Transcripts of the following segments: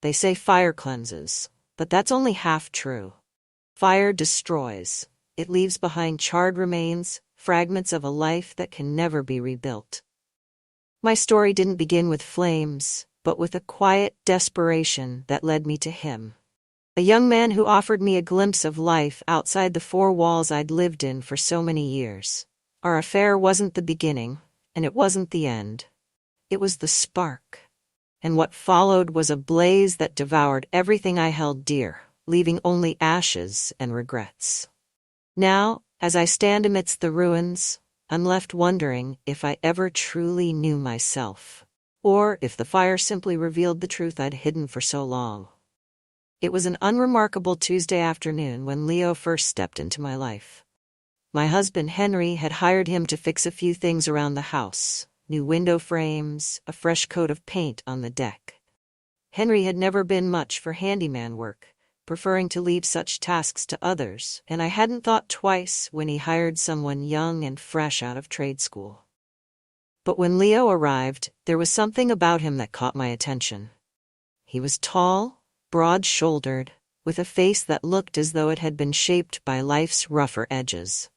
They say fire cleanses, but that's only half true. Fire destroys. It leaves behind charred remains, fragments of a life that can never be rebuilt. My story didn't begin with flames, but with a quiet desperation that led me to him. A young man who offered me a glimpse of life outside the four walls I'd lived in for so many years. Our affair wasn't the beginning, and it wasn't the end. It was the spark. And what followed was a blaze that devoured everything I held dear, leaving only ashes and regrets. Now, as I stand amidst the ruins, I'm left wondering if I ever truly knew myself, or if the fire simply revealed the truth I'd hidden for so long. It was an unremarkable Tuesday afternoon when Leo first stepped into my life. My husband Henry had hired him to fix a few things around the house: new window frames, a fresh coat of paint on the deck. Henry had never been much for handyman work, preferring to leave such tasks to others, and I hadn't thought twice when he hired someone young and fresh out of trade school. But when Leo arrived, there was something about him that caught my attention. He was tall, broad-shouldered, with a face that looked as though it had been shaped by life's rougher edges.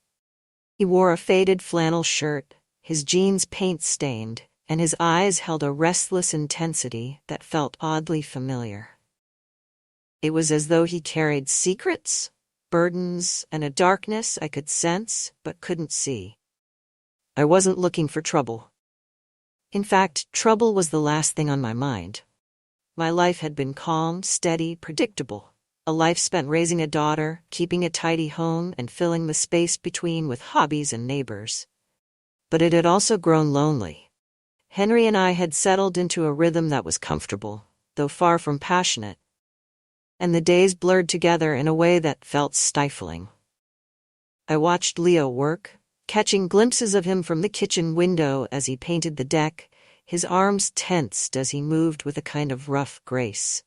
He wore a faded flannel shirt, his jeans paint-stained, and his eyes held a restless intensity that felt oddly familiar. It was as though he carried secrets, burdens, and a darkness I could sense but couldn't see. I wasn't looking for trouble. In fact, trouble was the last thing on my mind. My life had been calm, steady, predictable. A life spent raising a daughter, keeping a tidy home, and filling the space between with hobbies and neighbors. But it had also grown lonely. Henry and I had settled into a rhythm that was comfortable, though far from passionate. And the days blurred together in a way that felt stifling. I watched Leo work, catching glimpses of him from the kitchen window as he painted the deck, his arms tensed as he moved with a kind of rough grace.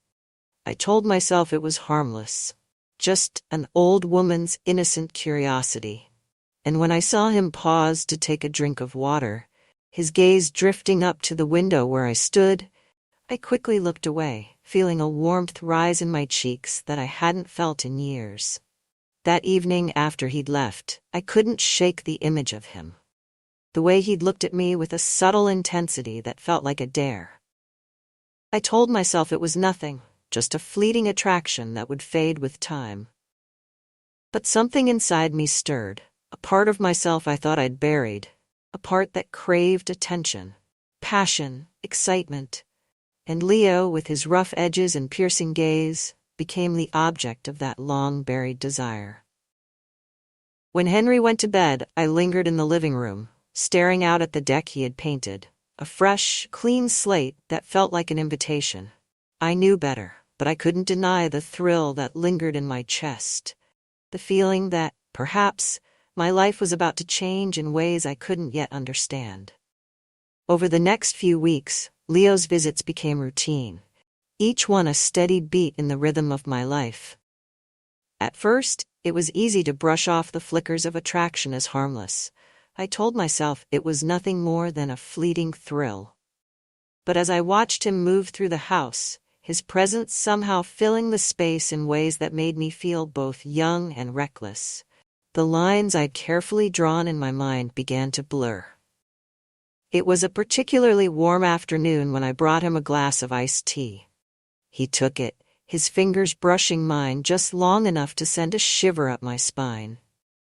I told myself it was harmless, just an old woman's innocent curiosity. And when I saw him pause to take a drink of water, his gaze drifting up to the window where I stood, I quickly looked away, feeling a warmth rise in my cheeks that I hadn't felt in years. That evening after he'd left, I couldn't shake the image of him. The way he'd looked at me with a subtle intensity that felt like a dare. I told myself it was nothing, just a fleeting attraction that would fade with time. But something inside me stirred, a part of myself I thought I'd buried, a part that craved attention, passion, excitement. And Leo, with his rough edges and piercing gaze, became the object of that long-buried desire. When Henry went to bed, I lingered in the living room, staring out at the deck he had painted, a fresh, clean slate that felt like an invitation. I knew better, but I couldn't deny the thrill that lingered in my chest, the feeling that, perhaps, my life was about to change in ways I couldn't yet understand. Over the next few weeks, Leo's visits became routine, each one a steady beat in the rhythm of my life. At first, it was easy to brush off the flickers of attraction as harmless. I told myself it was nothing more than a fleeting thrill. But as I watched him move through the house, his presence somehow filling the space in ways that made me feel both young and reckless, the lines I'd carefully drawn in my mind began to blur. It was a particularly warm afternoon when I brought him a glass of iced tea. He took it, his fingers brushing mine just long enough to send a shiver up my spine.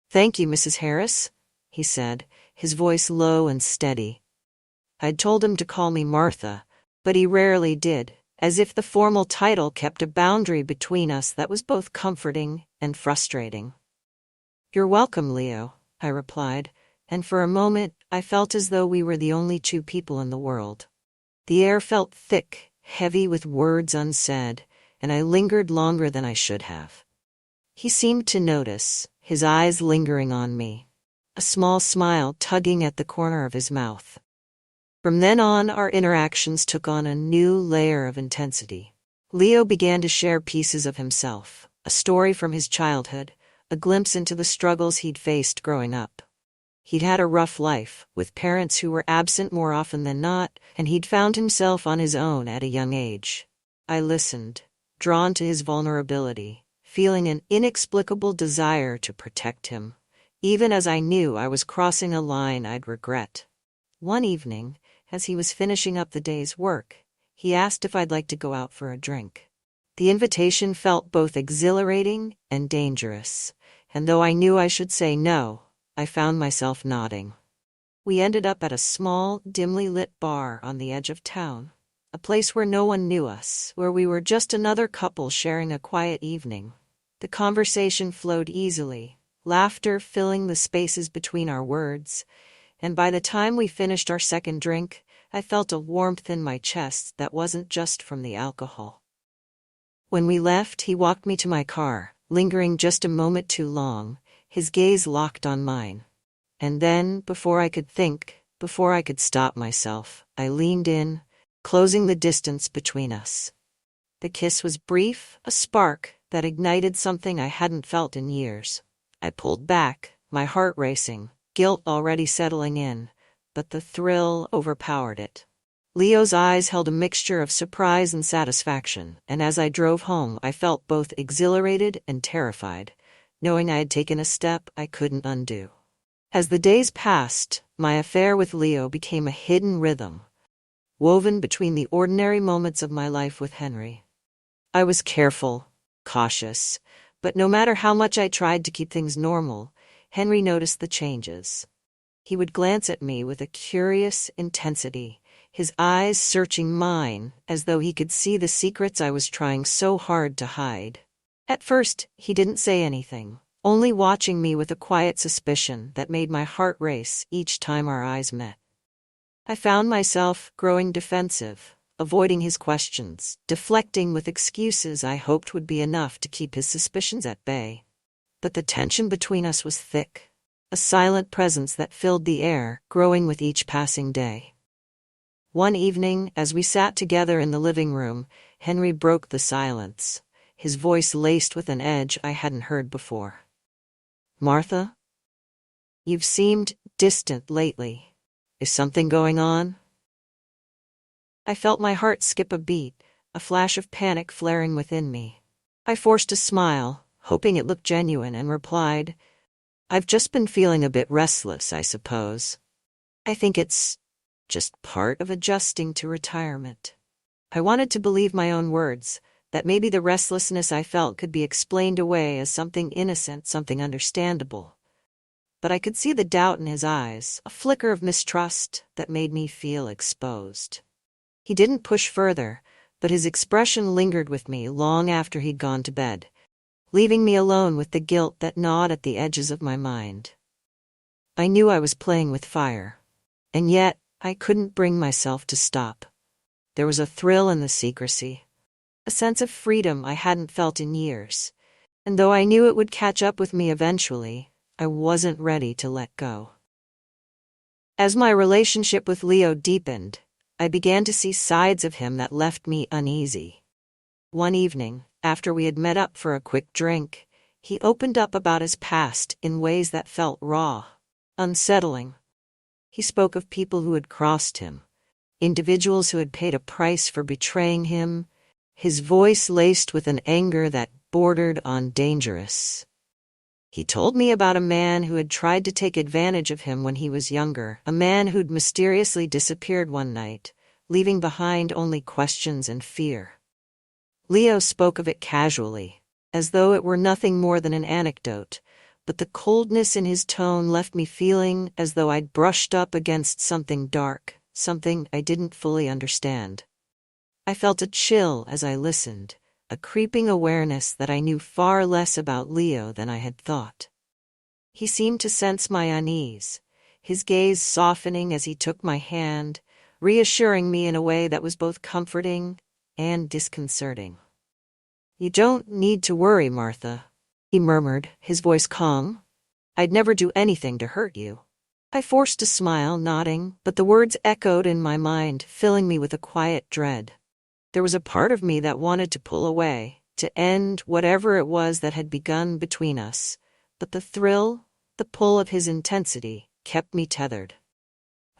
"Thank you, Mrs. Harris," he said, his voice low and steady. I'd told him to call me Martha, but he rarely did, as if the formal title kept a boundary between us that was both comforting and frustrating. "You're welcome, Leo," I replied, and for a moment I felt as though we were the only two people in the world. The air felt thick, heavy with words unsaid, and I lingered longer than I should have. He seemed to notice, his eyes lingering on me, a small smile tugging at the corner of his mouth. From then on, our interactions took on a new layer of intensity. Leo began to share pieces of himself, a story from his childhood, a glimpse into the struggles he'd faced growing up. He'd had a rough life, with parents who were absent more often than not, and he'd found himself on his own at a young age. I listened, drawn to his vulnerability, feeling an inexplicable desire to protect him, even as I knew I was crossing a line I'd regret. One evening, as he was finishing up the day's work, he asked if I'd like to go out for a drink. The invitation felt both exhilarating and dangerous, and though I knew I should say no, I found myself nodding. We ended up at a small, dimly lit bar on the edge of town, a place where no one knew us, where we were just another couple sharing a quiet evening. The conversation flowed easily, laughter filling the spaces between our words, and by the time we finished our second drink, I felt a warmth in my chest that wasn't just from the alcohol. When we left, he walked me to my car, lingering just a moment too long, his gaze locked on mine. And then, before I could think, before I could stop myself, I leaned in, closing the distance between us. The kiss was brief, a spark that ignited something I hadn't felt in years. I pulled back, my heart racing, guilt already settling in, but the thrill overpowered it. Leo's eyes held a mixture of surprise and satisfaction, and as I drove home, I felt both exhilarated and terrified, knowing I had taken a step I couldn't undo. As the days passed, my affair with Leo became a hidden rhythm, woven between the ordinary moments of my life with Henry. I was careful, cautious, but no matter how much I tried to keep things normal, Henry noticed the changes. He would glance at me with a curious intensity, his eyes searching mine as though he could see the secrets I was trying so hard to hide. At first, he didn't say anything, only watching me with a quiet suspicion that made my heart race each time our eyes met. I found myself growing defensive, avoiding his questions, deflecting with excuses I hoped would be enough to keep his suspicions at bay. But the tension between us was thick, a silent presence that filled the air, growing with each passing day. One evening, as we sat together in the living room, Henry broke the silence, his voice laced with an edge I hadn't heard before. "Martha, you've seemed distant lately. Is something going on?" I felt my heart skip a beat, a flash of panic flaring within me. I forced a smile, hoping it looked genuine, and replied, "I've just been feeling a bit restless, I suppose. I think it's just part of adjusting to retirement." I wanted to believe my own words, that maybe the restlessness I felt could be explained away as something innocent, something understandable. But I could see the doubt in his eyes, a flicker of mistrust that made me feel exposed. He didn't push further, but his expression lingered with me long after he'd gone to bed, leaving me alone with the guilt that gnawed at the edges of my mind. I knew I was playing with fire, and yet I couldn't bring myself to stop. There was a thrill in the secrecy, a sense of freedom I hadn't felt in years, and though I knew it would catch up with me eventually, I wasn't ready to let go. As my relationship with Leo deepened, I began to see sides of him that left me uneasy. One evening, after we had met up for a quick drink, he opened up about his past in ways that felt raw, unsettling. He spoke of people who had crossed him, individuals who had paid a price for betraying him, his voice laced with an anger that bordered on dangerous. He told me about a man who had tried to take advantage of him when he was younger, a man who'd mysteriously disappeared one night, leaving behind only questions and fear. Leo spoke of it casually, as though it were nothing more than an anecdote, but the coldness in his tone left me feeling as though I'd brushed up against something dark, something I didn't fully understand. I felt a chill as I listened, a creeping awareness that I knew far less about Leo than I had thought. He seemed to sense my unease, his gaze softening as he took my hand, reassuring me in a way that was both comforting and disconcerting. "You don't need to worry, Martha," he murmured, his voice calm. "I'd never do anything to hurt you." I forced a smile, nodding, but the words echoed in my mind, filling me with a quiet dread. There was a part of me that wanted to pull away, to end whatever it was that had begun between us, but the thrill, the pull of his intensity, kept me tethered.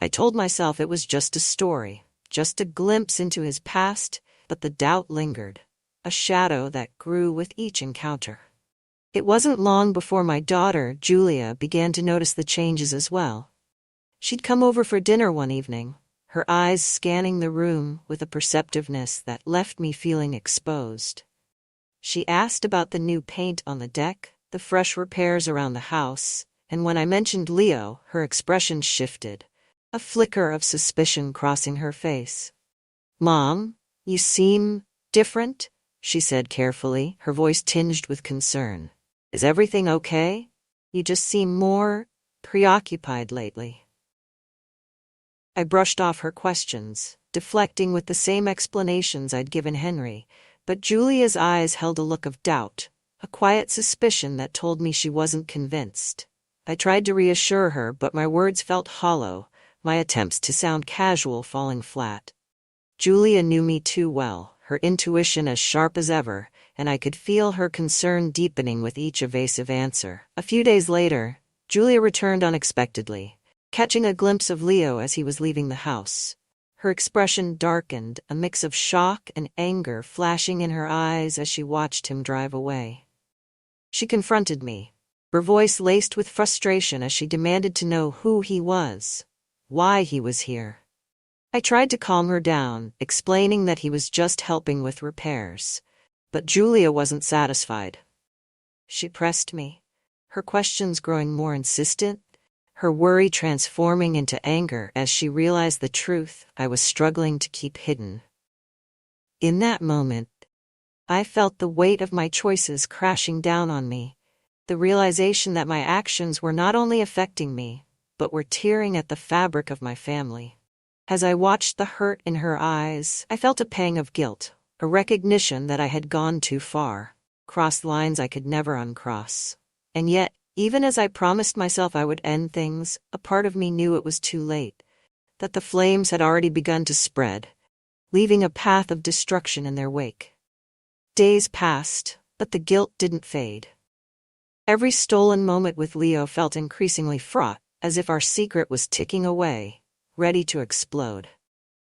I told myself it was just a story, just a glimpse into his past, but the doubt lingered, a shadow that grew with each encounter. It wasn't long before my daughter, Julia, began to notice the changes as well. She'd come over for dinner one evening, her eyes scanning the room with a perceptiveness that left me feeling exposed. She asked about the new paint on the deck, the fresh repairs around the house, and when I mentioned Leo, her expression shifted, a flicker of suspicion crossing her face. "Mom, you seem different," she said carefully, her voice tinged with concern. "Is everything okay? You just seem more preoccupied lately." I brushed off her questions, deflecting with the same explanations I'd given Henry, but Julia's eyes held a look of doubt, a quiet suspicion that told me she wasn't convinced. I tried to reassure her, but my words felt hollow, my attempts to sound casual falling flat. Julia knew me too well, her intuition as sharp as ever, and I could feel her concern deepening with each evasive answer. A few days later, Julia returned unexpectedly, catching a glimpse of Leo as he was leaving the house. Her expression darkened, a mix of shock and anger flashing in her eyes as she watched him drive away. She confronted me, her voice laced with frustration as she demanded to know who he was, why he was here. I tried to calm her down, explaining that he was just helping with repairs, but Julia wasn't satisfied. She pressed me, her questions growing more insistent, her worry transforming into anger as she realized the truth I was struggling to keep hidden. In that moment, I felt the weight of my choices crashing down on me, the realization that my actions were not only affecting me, but were tearing at the fabric of my family. As I watched the hurt in her eyes, I felt a pang of guilt, a recognition that I had gone too far, crossed lines I could never uncross. And yet, even as I promised myself I would end things, a part of me knew it was too late, that the flames had already begun to spread, leaving a path of destruction in their wake. Days passed, but the guilt didn't fade. Every stolen moment with Leo felt increasingly fraught, as if our secret was ticking away, ready to explode.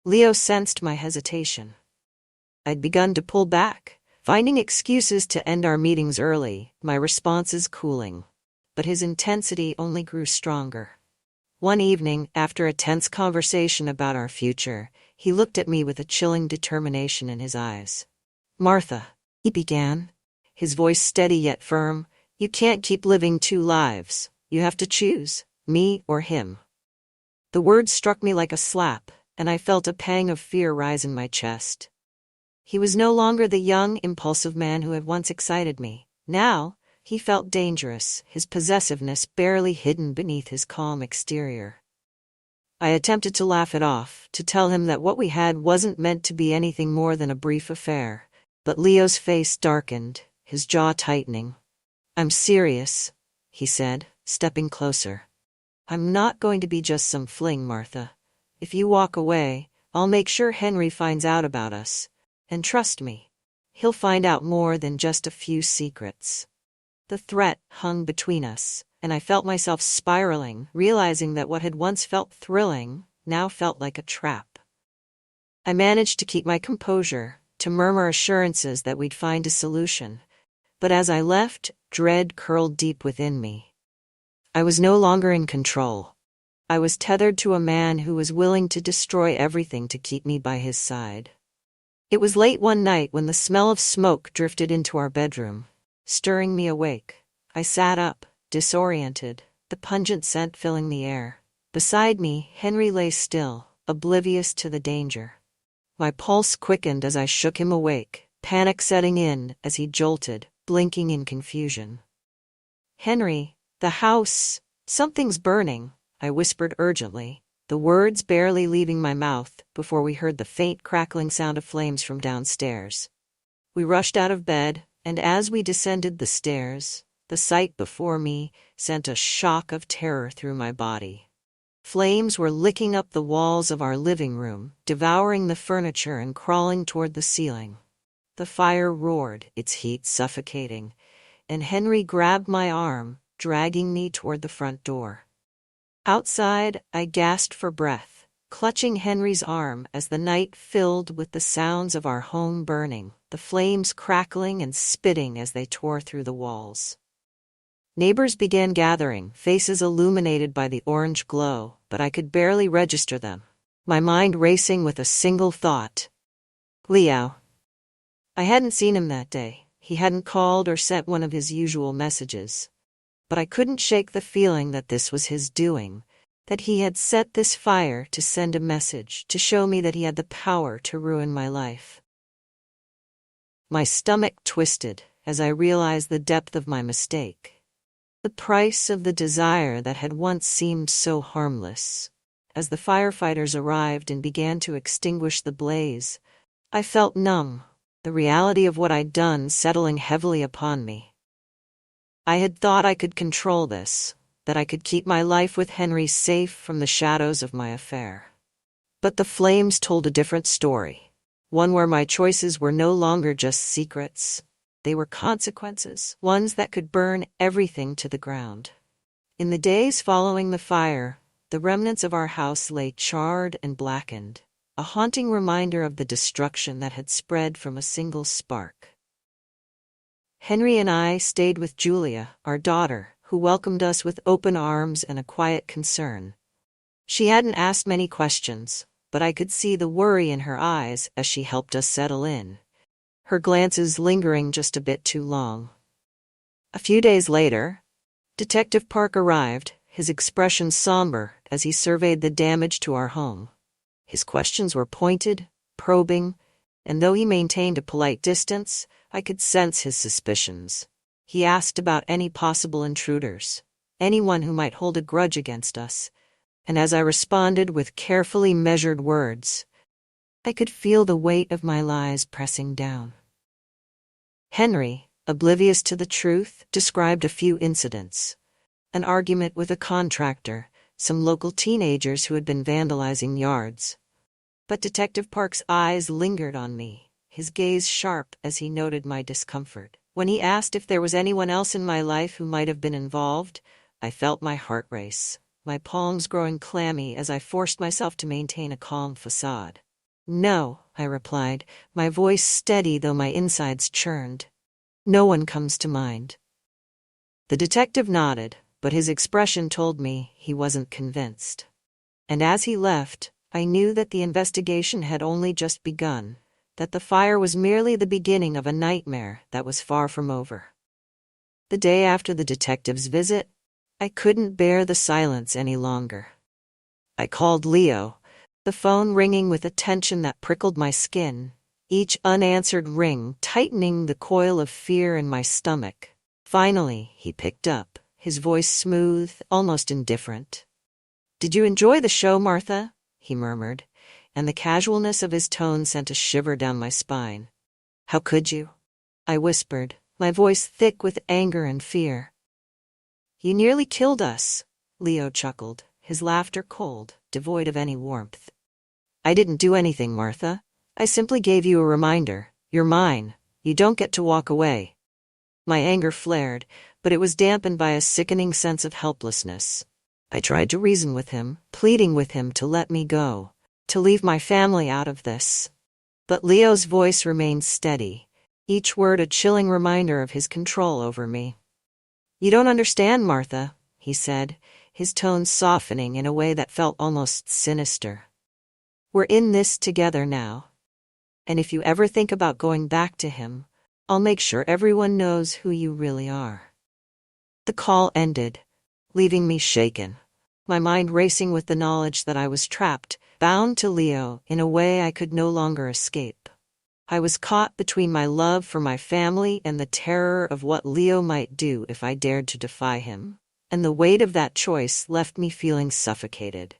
Leo sensed my hesitation. I'd begun to pull back, finding excuses to end our meetings early, my responses cooling. But his intensity only grew stronger. One evening, after a tense conversation about our future, he looked at me with a chilling determination in his eyes. "Martha," he began, his voice steady yet firm, "you can't keep living two lives. You have to choose, me or him." The words struck me like a slap, and I felt a pang of fear rise in my chest. He was no longer the young, impulsive man who had once excited me. Now, he felt dangerous, his possessiveness barely hidden beneath his calm exterior. I attempted to laugh it off, to tell him that what we had wasn't meant to be anything more than a brief affair, but Leo's face darkened, his jaw tightening. "I'm serious," he said, stepping closer. "I'm not going to be just some fling, Martha. If you walk away, I'll make sure Henry finds out about us. And trust me, he'll find out more than just a few secrets." The threat hung between us, and I felt myself spiraling, realizing that what had once felt thrilling now felt like a trap. I managed to keep my composure, to murmur assurances that we'd find a solution, but as I left, dread curled deep within me. I was no longer in control. I was tethered to a man who was willing to destroy everything to keep me by his side. It was late one night when the smell of smoke drifted into our bedroom, stirring me awake. I sat up, disoriented, the pungent scent filling the air. Beside me, Henry lay still, oblivious to the danger. My pulse quickened as I shook him awake, panic setting in as he jolted, blinking in confusion. "Henry, the house, something's burning," I whispered urgently, the words barely leaving my mouth before we heard the faint crackling sound of flames from downstairs. We rushed out of bed, and as we descended the stairs, the sight before me sent a shock of terror through my body. Flames were licking up the walls of our living room, devouring the furniture and crawling toward the ceiling. The fire roared, its heat suffocating, and Henry grabbed my arm, dragging me toward the front door. Outside, I gasped for breath, clutching Henry's arm as the night filled with the sounds of our home burning, the flames crackling and spitting as they tore through the walls. Neighbors began gathering, faces illuminated by the orange glow, but I could barely register them, my mind racing with a single thought. Leo. I hadn't seen him that day. He hadn't called or sent one of his usual messages. But I couldn't shake the feeling that this was his doing, that he had set this fire to send a message, to show me that he had the power to ruin my life. My stomach twisted as I realized the depth of my mistake. The price of the desire that had once seemed so harmless. As the firefighters arrived and began to extinguish the blaze, I felt numb, the reality of what I'd done settling heavily upon me. I had thought I could control this, that I could keep my life with Henry safe from the shadows of my affair. But the flames told a different story, one where my choices were no longer just secrets. They were consequences, ones that could burn everything to the ground. In the days following the fire, the remnants of our house lay charred and blackened, a haunting reminder of the destruction that had spread from a single spark. Henry and I stayed with Julia, our daughter, who welcomed us with open arms and a quiet concern. She hadn't asked many questions, but I could see the worry in her eyes as she helped us settle in, her glances lingering just a bit too long. A few days later, Detective Park arrived, his expression somber as he surveyed the damage to our home. His questions were pointed, probing, and though he maintained a polite distance, I could sense his suspicions. He asked about any possible intruders, anyone who might hold a grudge against us, and as I responded with carefully measured words, I could feel the weight of my lies pressing down. Henry, oblivious to the truth, described a few incidents. An argument with a contractor, some local teenagers who had been vandalizing yards. But Detective Park's eyes lingered on me, his gaze sharp as he noted my discomfort. When he asked if there was anyone else in my life who might have been involved, I felt my heart race, my palms growing clammy as I forced myself to maintain a calm facade. No, I replied, my voice steady though my insides churned. No one comes to mind. The detective nodded, but his expression told me he wasn't convinced. And as he left, I knew that the investigation had only just begun, that the fire was merely the beginning of a nightmare that was far from over. The day after the detective's visit, I couldn't bear the silence any longer. I called Leo, the phone ringing with a tension that prickled my skin, each unanswered ring tightening the coil of fear in my stomach. Finally, he picked up, his voice smooth, almost indifferent. "Did you enjoy the show, Martha?" he murmured, and the casualness of his tone sent a shiver down my spine. "How could you?" I whispered, my voice thick with anger and fear. "You nearly killed us," Leo chuckled, his laughter cold, devoid of any warmth. "I didn't do anything, Martha. I simply gave you a reminder. You're mine. You don't get to walk away." My anger flared, but it was dampened by a sickening sense of helplessness. I tried to reason with him, pleading with him to let me go, to leave my family out of this. But Leo's voice remained steady, each word a chilling reminder of his control over me. "You don't understand, Martha," he said, his tone softening in a way that felt almost sinister. "We're in this together now. And if you ever think about going back to him, I'll make sure everyone knows who you really are." The call ended, leaving me shaken, my mind racing with the knowledge that I was trapped, bound to Leo in a way I could no longer escape. I was caught between my love for my family and the terror of what Leo might do if I dared to defy him, and the weight of that choice left me feeling suffocated,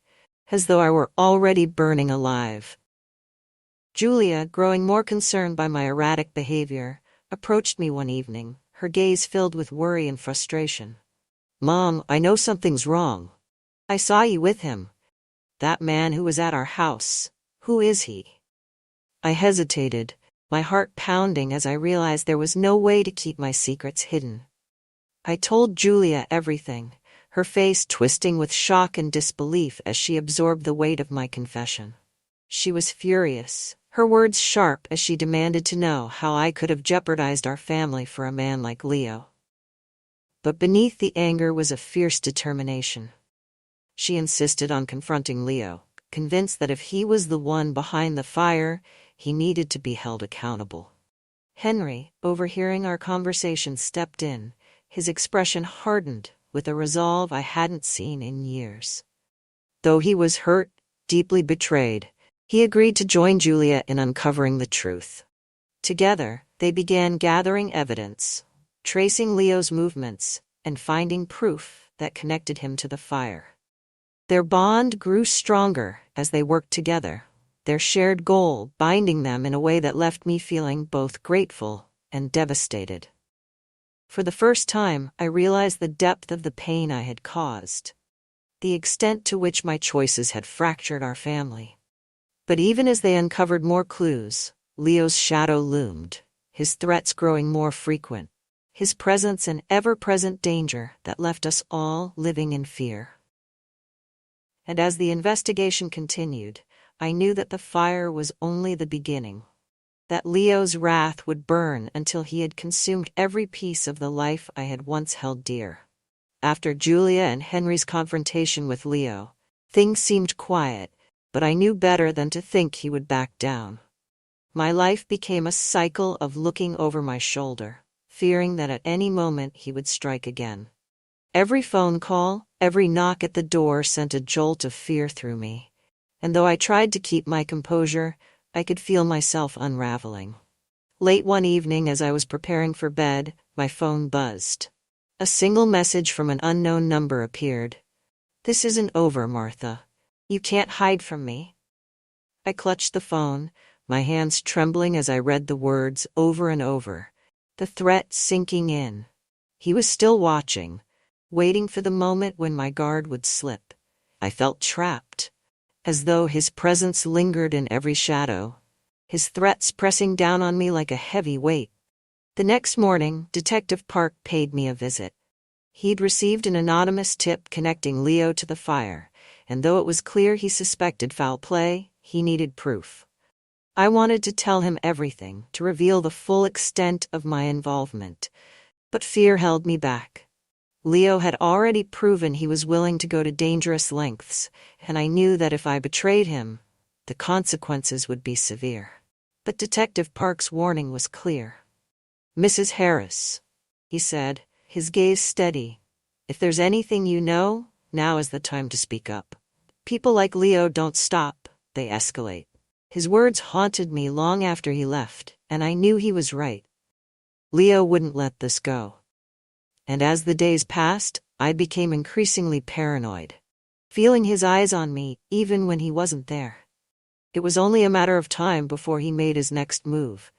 as though I were already burning alive. Julia, growing more concerned by my erratic behavior, approached me one evening, her gaze filled with worry and frustration. "Mom, I know something's wrong. I saw you with him. That man who was at our house. Who is he?" I hesitated, my heart pounding as I realized there was no way to keep my secrets hidden. I told Julia everything, her face twisting with shock and disbelief as she absorbed the weight of my confession. She was furious, her words sharp as she demanded to know how I could have jeopardized our family for a man like Leo. But beneath the anger was a fierce determination. She insisted on confronting Leo, convinced that if he was the one behind the fire, he needed to be held accountable. Henry, overhearing our conversation, stepped in, his expression hardened with a resolve I hadn't seen in years. Though he was hurt, deeply betrayed, he agreed to join Julia in uncovering the truth. Together, they began gathering evidence, tracing Leo's movements, and finding proof that connected him to the fire. Their bond grew stronger as they worked together, their shared goal binding them in a way that left me feeling both grateful and devastated. For the first time, I realized the depth of the pain I had caused, the extent to which my choices had fractured our family. But even as they uncovered more clues, Leo's shadow loomed, his threats growing more frequent, his presence an ever-present danger that left us all living in fear. And as the investigation continued, I knew that the fire was only the beginning, that Leo's wrath would burn until he had consumed every piece of the life I had once held dear. After Julia and Henry's confrontation with Leo, things seemed quiet, but I knew better than to think he would back down. My life became a cycle of looking over my shoulder, fearing that at any moment he would strike again. Every phone call, every knock at the door sent a jolt of fear through me, and though I tried to keep my composure, I could feel myself unraveling. Late one evening, as I was preparing for bed, my phone buzzed. A single message from an unknown number appeared. "This isn't over, Martha. You can't hide from me." I clutched the phone, my hands trembling as I read the words over and over, the threat sinking in. He was still watching, waiting for the moment when my guard would slip. I felt trapped, as though his presence lingered in every shadow, his threats pressing down on me like a heavy weight. The next morning, Detective Park paid me a visit. He'd received an anonymous tip connecting Leo to the fire, and though it was clear he suspected foul play, he needed proof. I wanted to tell him everything, to reveal the full extent of my involvement, but fear held me back. Leo had already proven he was willing to go to dangerous lengths, and I knew that if I betrayed him, the consequences would be severe. But Detective Park's warning was clear. "Mrs. Harris," he said, his gaze steady, "if there's anything you know, now is the time to speak up. People like Leo don't stop, they escalate." His words haunted me long after he left, and I knew he was right. Leo wouldn't let this go. And as the days passed, I became increasingly paranoid, feeling his eyes on me even when he wasn't there. It was only a matter of time before he made his next move,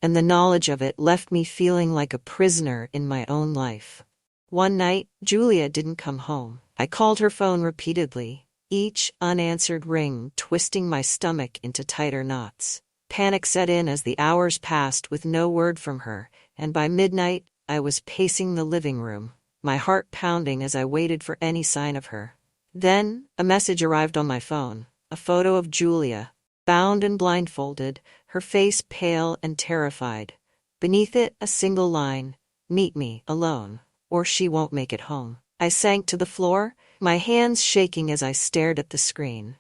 and the knowledge of it left me feeling like a prisoner in my own life. One night, Julia didn't come home. I called her phone repeatedly, each unanswered ring twisting my stomach into tighter knots. Panic set in as the hours passed with no word from her, and by midnight, I was pacing the living room, my heart pounding as I waited for any sign of her. Then, a message arrived on my phone, a photo of Julia, bound and blindfolded, her face pale and terrified. Beneath it, a single line, "Meet me alone, or she won't make it home." I sank to the floor, my hands shaking as I stared at the screen.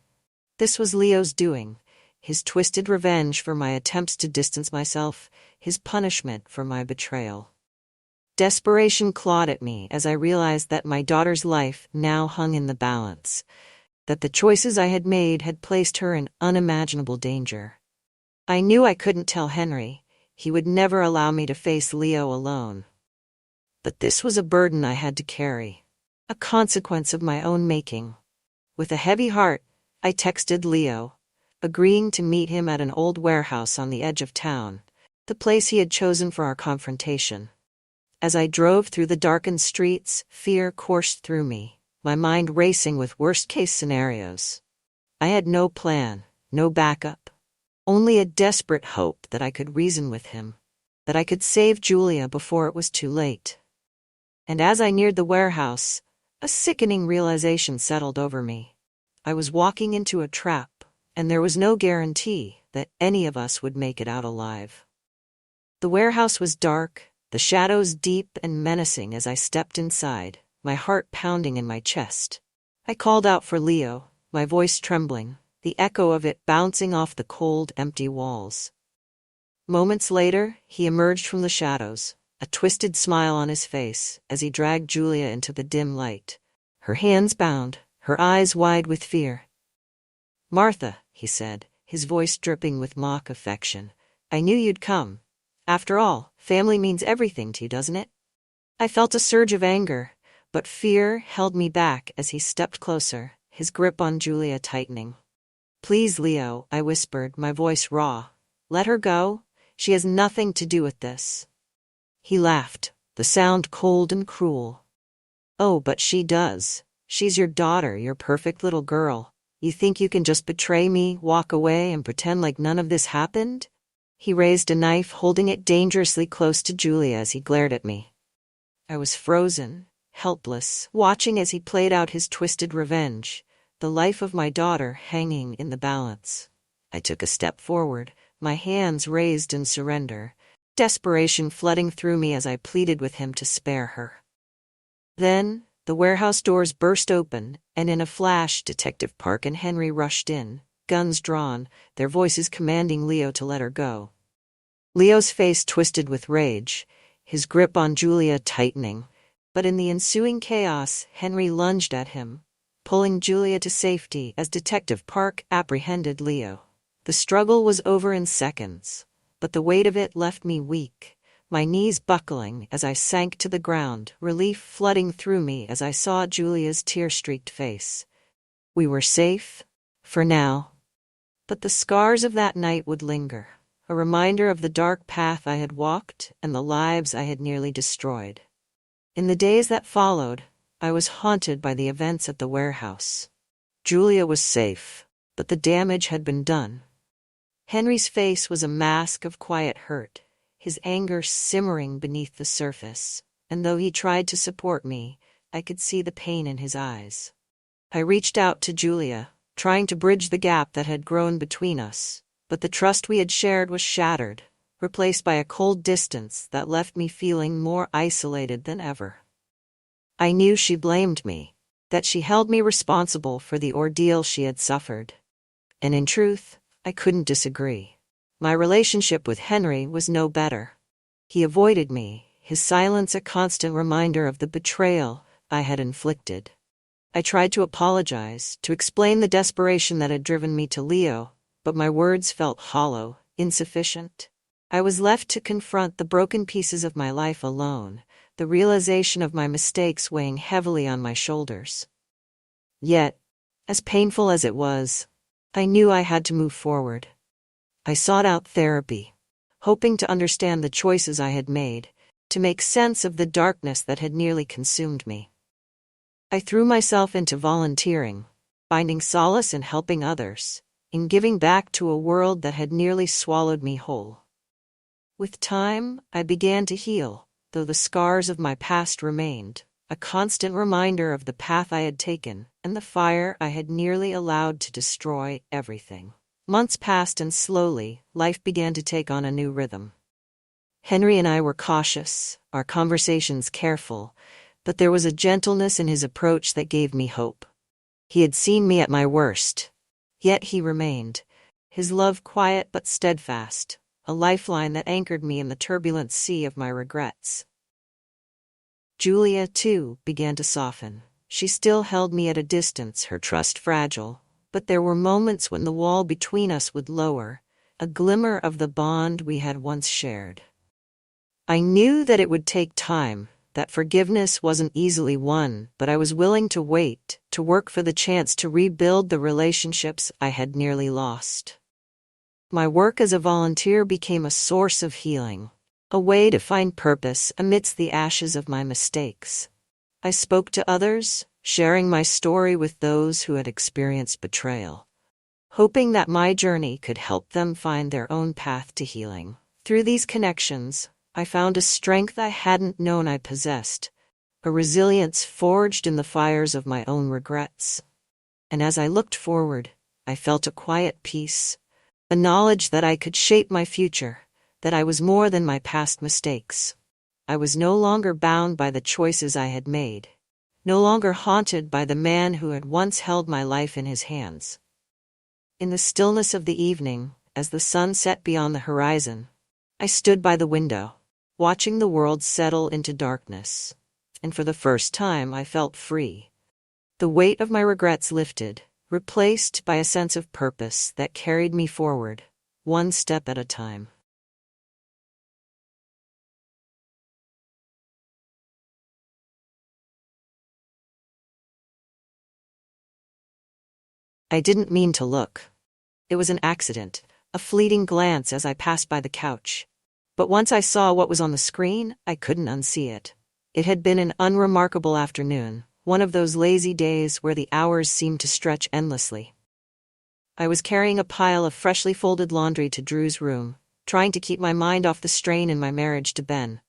This was Leo's doing, his twisted revenge for my attempts to distance myself, his punishment for my betrayal. Desperation clawed at me as I realized that my daughter's life now hung in the balance, that the choices I had made had placed her in unimaginable danger. I knew I couldn't tell Henry. He would never allow me to face Leo alone. But this was a burden I had to carry, a consequence of my own making. With a heavy heart, I texted Leo, agreeing to meet him at an old warehouse on the edge of town, the place he had chosen for our confrontation. As I drove through the darkened streets, fear coursed through me, my mind racing with worst-case scenarios. I had no plan, no backup, only a desperate hope that I could reason with him, that I could save Julia before it was too late. And as I neared the warehouse, A sickening realization settled over me. I was walking into a trap, and there was no guarantee that any of us would make it out alive. The warehouse was dark, the shadows deep and menacing as I stepped inside, my heart pounding in my chest. I called out for Leo, my voice trembling, the echo of it bouncing off the cold, empty walls. Moments later, he emerged from the shadows, a twisted smile on his face as he dragged Julia into the dim light, her hands bound, her eyes wide with fear. "Martha," he said, his voice dripping with mock affection, "I knew you'd come. After all, family means everything to you, doesn't it?" I felt a surge of anger, but fear held me back as he stepped closer, his grip on Julia tightening. "Please, Leo," I whispered, my voice raw. "Let her go. She has nothing to do with this." He laughed, the sound cold and cruel. "Oh, but she does. She's your daughter, your perfect little girl. You think you can just betray me, walk away, and pretend like none of this happened?" He raised a knife, holding it dangerously close to Julia as he glared at me. I was frozen, helpless, watching as he played out his twisted revenge, the life of my daughter hanging in the balance. I took a step forward, my hands raised in surrender, desperation flooding through me as I pleaded with him to spare her. Then, the warehouse doors burst open, and in a flash, Detective Park and Henry rushed in, guns drawn, their voices commanding Leo to let her go. Leo's face twisted with rage, his grip on Julia tightening, but in the ensuing chaos, Henry lunged at him, pulling Julia to safety as Detective Park apprehended Leo. The struggle was over in seconds, but the weight of it left me weak, my knees buckling as I sank to the ground, relief flooding through me as I saw Julia's tear-streaked face. We were safe, for now. But the scars of that night would linger, a reminder of the dark path I had walked and the lives I had nearly destroyed. In the days that followed, I was haunted by the events at the warehouse. Julia was safe, but the damage had been done. Henry's face was a mask of quiet hurt, his anger simmering beneath the surface, and though he tried to support me, I could see the pain in his eyes. I reached out to Julia, trying to bridge the gap that had grown between us, but the trust we had shared was shattered, replaced by a cold distance that left me feeling more isolated than ever. I knew she blamed me, that she held me responsible for the ordeal she had suffered. And in truth, I couldn't disagree. My relationship with Henry was no better. He avoided me, his silence a constant reminder of the betrayal I had inflicted. I tried to apologize, to explain the desperation that had driven me to Leo, but my words felt hollow, insufficient. I was left to confront the broken pieces of my life alone, the realization of my mistakes weighing heavily on my shoulders. Yet, as painful as it was, I knew I had to move forward. I sought out therapy, hoping to understand the choices I had made, to make sense of the darkness that had nearly consumed me. I threw myself into volunteering, finding solace in helping others, in giving back to a world that had nearly swallowed me whole. With time, I began to heal, though the scars of my past remained, a constant reminder of the path I had taken and the fire I had nearly allowed to destroy everything. Months passed and slowly, life began to take on a new rhythm. Henry and I were cautious, our conversations careful, but there was a gentleness in his approach that gave me hope. He had seen me at my worst, yet he remained, his love quiet but steadfast, a lifeline that anchored me in the turbulent sea of my regrets. Julia, too, began to soften. She still held me at a distance, her trust fragile, but there were moments when the wall between us would lower, a glimmer of the bond we had once shared. I knew that it would take time, that forgiveness wasn't easily won, but I was willing to wait, to work for the chance to rebuild the relationships I had nearly lost. My work as a volunteer became a source of healing, a way to find purpose amidst the ashes of my mistakes. I spoke to others, sharing my story with those who had experienced betrayal, hoping that my journey could help them find their own path to healing. Through these connections, I found a strength I hadn't known I possessed, a resilience forged in the fires of my own regrets. And as I looked forward, I felt a quiet peace, a knowledge that I could shape my future, that I was more than my past mistakes. I was no longer bound by the choices I had made, no longer haunted by the man who had once held my life in his hands. In the stillness of the evening, as the sun set beyond the horizon, I stood by the window, watching the world settle into darkness, and for the first time I felt free. The weight of my regrets lifted, replaced by a sense of purpose that carried me forward, one step at a time. I didn't mean to look. It was an accident, a fleeting glance as I passed by the couch. But once I saw what was on the screen, I couldn't unsee it. It had been an unremarkable afternoon, one of those lazy days where the hours seemed to stretch endlessly. I was carrying a pile of freshly folded laundry to Drew's room, trying to keep my mind off the strain in my marriage to Ben.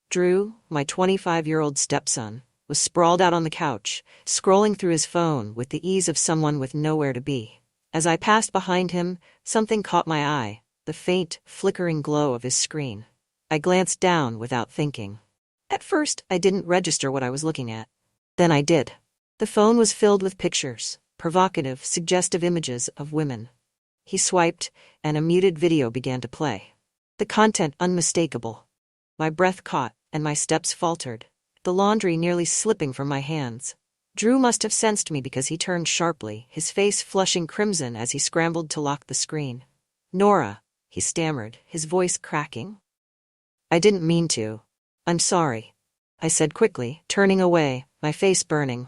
Drew, my 25-year-old stepson, was sprawled out on the couch, scrolling through his phone with the ease of someone with nowhere to be. As I passed behind him, something caught my eye, the faint, flickering glow of his screen. I glanced down without thinking. At first, I didn't register what I was looking at. Then I did. The phone was filled with pictures, provocative, suggestive images of women. He swiped, and a muted video began to play. The content unmistakable. My breath caught, and my steps faltered, the laundry nearly slipping from my hands. Drew must have sensed me because he turned sharply, his face flushing crimson as he scrambled to lock the screen. "Nora," he stammered, his voice cracking. "I didn't mean to. I'm sorry," I said quickly, turning away, my face burning.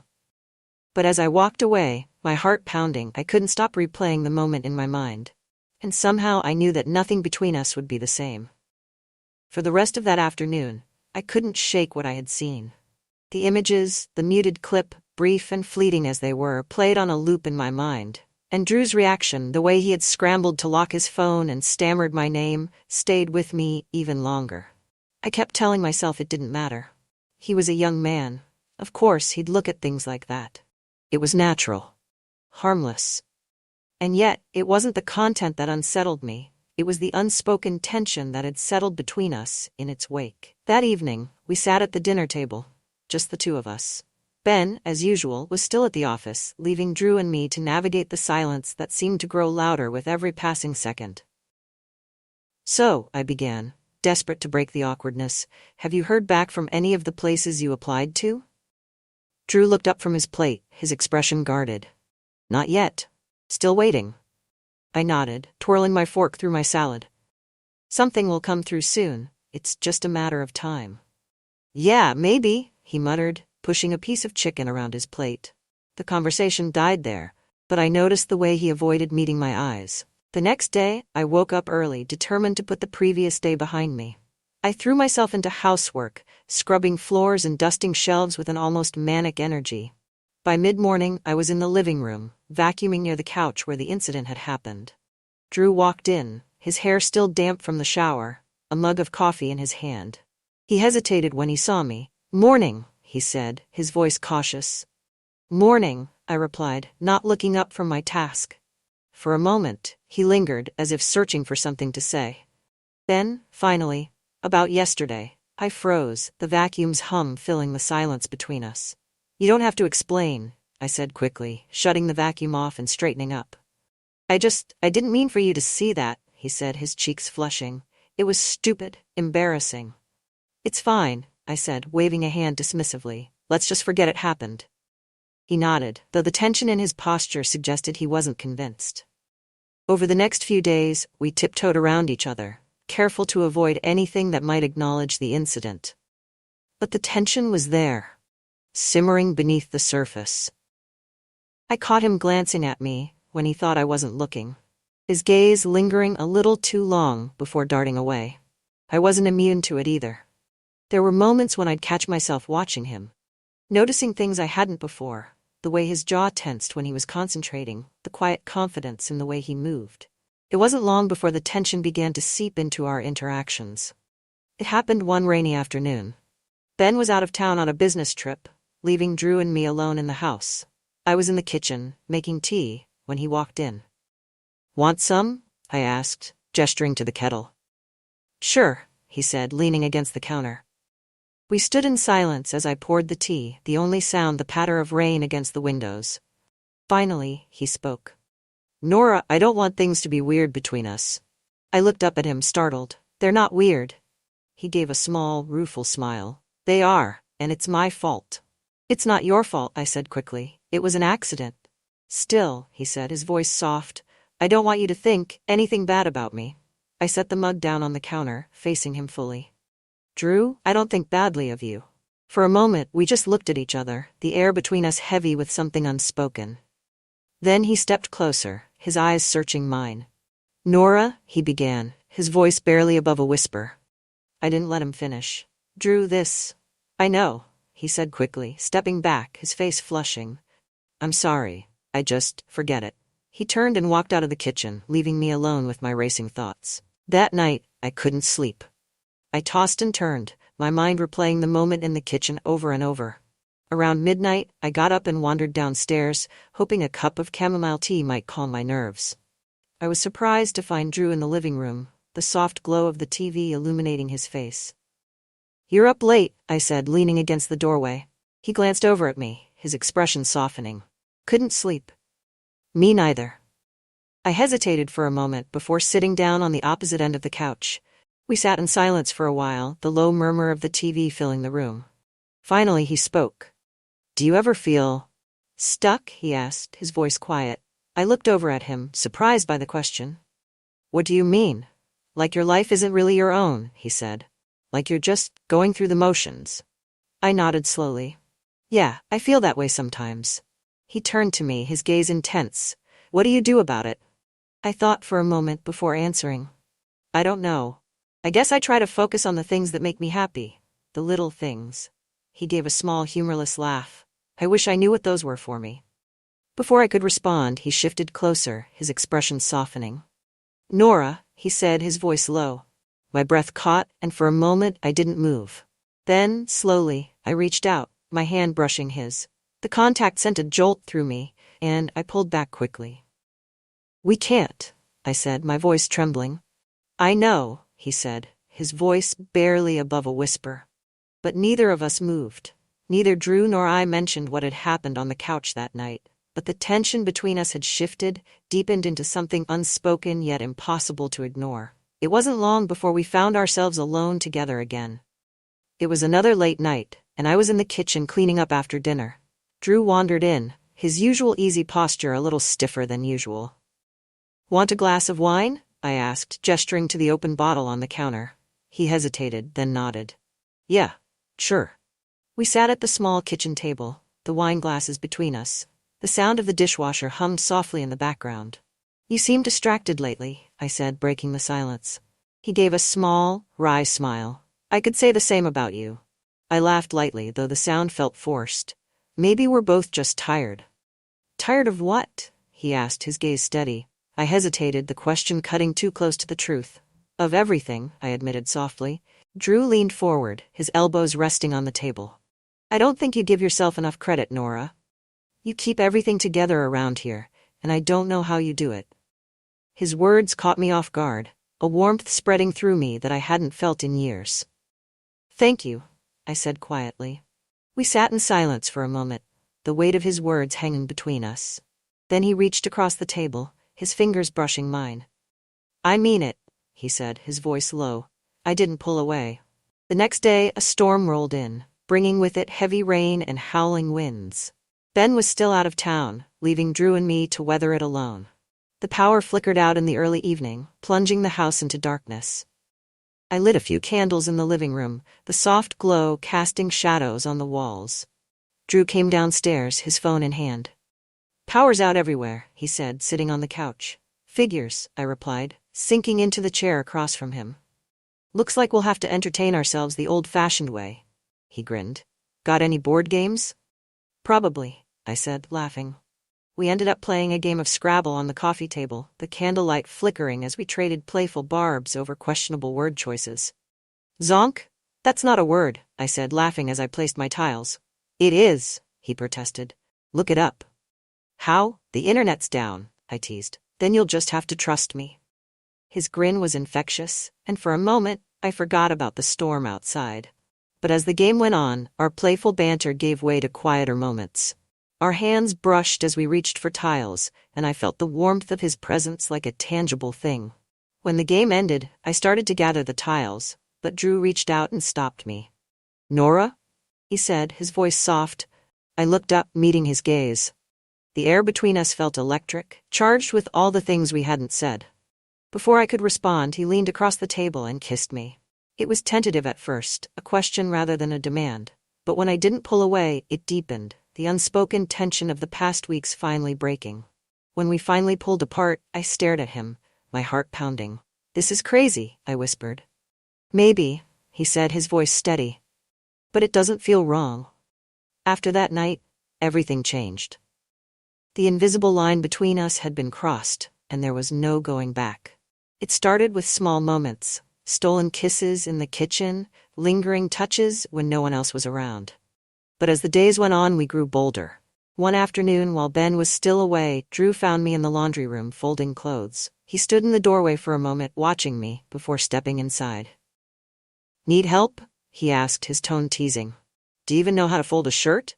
But as I walked away, my heart pounding, I couldn't stop replaying the moment in my mind. And somehow I knew that nothing between us would be the same. For the rest of that afternoon, I couldn't shake what I had seen. The images, the muted clip, brief and fleeting as they were, played on a loop in my mind. And Drew's reaction, the way he had scrambled to lock his phone and stammered my name, stayed with me even longer. I kept telling myself it didn't matter. He was a young man. Of course, he'd look at things like that. It was natural. Harmless. And yet, it wasn't the content that unsettled me. It was the unspoken tension that had settled between us in its wake. That evening, we sat at the dinner table, just the two of us. Ben, as usual, was still at the office, leaving Drew and me to navigate the silence that seemed to grow louder with every passing second. "So," I began, desperate to break the awkwardness, "have you heard back from any of the places you applied to?" Drew looked up from his plate, his expression guarded. "Not yet. Still waiting." I nodded, twirling my fork through my salad. "Something will come through soon. It's just a matter of time." "Yeah, maybe," he muttered, pushing a piece of chicken around his plate. The conversation died there, but I noticed the way he avoided meeting my eyes. The next day, I woke up early, determined to put the previous day behind me. I threw myself into housework, scrubbing floors and dusting shelves with an almost manic energy. By mid-morning, I was in the living room, vacuuming near the couch where the incident had happened. Drew walked in, his hair still damp from the shower, a mug of coffee in his hand. He hesitated when he saw me. "Morning," he said, his voice cautious. "Morning," I replied, not looking up from my task. For a moment, he lingered, as if searching for something to say. Then, finally, "About yesterday," I froze, the vacuum's hum filling the silence between us. "You don't have to explain," I said quickly, shutting the vacuum off and straightening up. I didn't mean for you to see that," he said, his cheeks flushing. "It was stupid, embarrassing." "It's fine," I said, waving a hand dismissively. "Let's just forget it happened." He nodded, though the tension in his posture suggested he wasn't convinced. Over the next few days, we tiptoed around each other, careful to avoid anything that might acknowledge the incident. But the tension was there, simmering beneath the surface. I caught him glancing at me when he thought I wasn't looking, his gaze lingering a little too long before darting away. I wasn't immune to it either. There were moments when I'd catch myself watching him, noticing things I hadn't before, the way his jaw tensed when he was concentrating, the quiet confidence in the way he moved. It wasn't long before the tension began to seep into our interactions. It happened one rainy afternoon. Ben was out of town on a business trip, leaving Drew and me alone in the house. I was in the kitchen, making tea, when he walked in. "Want some?" I asked, gesturing to the kettle. "Sure," he said, leaning against the counter. We stood in silence as I poured the tea, the only sound the patter of rain against the windows. Finally, he spoke. "Nora, I don't want things to be weird between us." I looked up at him, startled. "They're not weird." He gave a small, rueful smile. "They are, and it's my fault." "It's not your fault," I said quickly. "It was an accident." "Still," he said, his voice soft, "I don't want you to think anything bad about me." I set the mug down on the counter, facing him fully. "Drew, I don't think badly of you." For a moment, we just looked at each other, the air between us heavy with something unspoken. Then he stepped closer, his eyes searching mine. "Nora," he began, his voice barely above a whisper. I didn't let him finish. "Drew, this. I know," he said quickly, stepping back, his face flushing. "I'm sorry. I just forget it." He turned and walked out of the kitchen, leaving me alone with my racing thoughts. That night, I couldn't sleep. I tossed and turned, my mind replaying the moment in the kitchen over and over. Around midnight, I got up and wandered downstairs, hoping a cup of chamomile tea might calm my nerves. I was surprised to find Drew in the living room, the soft glow of the TV illuminating his face. "You're up late," I said, leaning against the doorway. He glanced over at me, his expression softening. "Couldn't sleep." "Me neither." I hesitated for a moment before sitting down on the opposite end of the couch. We sat in silence for a while, the low murmur of the TV filling the room. Finally, he spoke. "Do you ever feel stuck?" he asked, his voice quiet. I looked over at him, surprised by the question. "What do you mean?" "Like your life isn't really your own," he said. "Like you're just going through the motions." I nodded slowly. "Yeah, I feel that way sometimes." He turned to me, his gaze intense. "What do you do about it?" I thought for a moment before answering. "I don't know. I guess I try to focus on the things that make me happy. The little things." He gave a small, humorless laugh. "I wish I knew what those were for me." Before I could respond, he shifted closer, his expression softening. "Nora," he said, his voice low. My breath caught, and for a moment I didn't move. Then, slowly, I reached out, my hand brushing his. The contact sent a jolt through me, and I pulled back quickly. "We can't," I said, my voice trembling. "I know," he said, his voice barely above a whisper. But neither of us moved. Neither Drew nor I mentioned what had happened on the couch that night. But the tension between us had shifted, deepened into something unspoken yet impossible to ignore. It wasn't long before we found ourselves alone together again. It was another late night, and I was in the kitchen cleaning up after dinner. Drew wandered in, his usual easy posture a little stiffer than usual. "Want a glass of wine?" I asked, gesturing to the open bottle on the counter. He hesitated, then nodded. "Yeah, sure." We sat at the small kitchen table, the wine glasses between us. The sound of the dishwasher hummed softly in the background. "You seem distracted lately," I said, breaking the silence. He gave a small, wry smile. "I could say the same about you." I laughed lightly, though the sound felt forced. "Maybe we're both just tired." "Tired of what?" he asked, his gaze steady. I hesitated, the question cutting too close to the truth. "Of everything," I admitted softly. Drew leaned forward, his elbows resting on the table. "I don't think you give yourself enough credit, Nora. You keep everything together around here, and I don't know how you do it." His words caught me off guard, a warmth spreading through me that I hadn't felt in years. "Thank you," I said quietly. We sat in silence for a moment, the weight of his words hanging between us. Then he reached across the table, his fingers brushing mine. "I mean it," he said, his voice low. I didn't pull away. The next day, a storm rolled in, bringing with it heavy rain and howling winds. Ben was still out of town, leaving Drew and me to weather it alone. The power flickered out in the early evening, plunging the house into darkness. I lit a few candles in the living room, the soft glow casting shadows on the walls. Drew came downstairs, his phone in hand. "Power's out everywhere," he said, sitting on the couch. "Figures," I replied, sinking into the chair across from him. "Looks like we'll have to entertain ourselves the old-fashioned way." He grinned. "Got any board games?" "Probably," I said, laughing. We ended up playing a game of Scrabble on the coffee table, the candlelight flickering as we traded playful barbs over questionable word choices. "Zonk?" That's not a word, I said, laughing as I placed my tiles. It is, he protested. Look it up. How? The internet's down, I teased. Then you'll just have to trust me. His grin was infectious, and for a moment, I forgot about the storm outside. But as the game went on, our playful banter gave way to quieter moments. Our hands brushed as we reached for tiles, and I felt the warmth of his presence like a tangible thing. When the game ended, I started to gather the tiles, but Drew reached out and stopped me. Nora? He said, his voice soft. I looked up, meeting his gaze. The air between us felt electric, charged with all the things we hadn't said. Before I could respond, he leaned across the table and kissed me. It was tentative at first, a question rather than a demand. But when I didn't pull away, it deepened, the unspoken tension of the past weeks finally breaking. When we finally pulled apart, I stared at him, my heart pounding. This is crazy, I whispered. Maybe, he said, his voice steady. But it doesn't feel wrong. After that night, everything changed. The invisible line between us had been crossed, and there was no going back. It started with small moments, stolen kisses in the kitchen, lingering touches when no one else was around. But as the days went on, we grew bolder. One afternoon, while Ben was still away, Drew found me in the laundry room folding clothes. He stood in the doorway for a moment, watching me, before stepping inside. Need help? He asked, his tone teasing. Do you even know how to fold a shirt?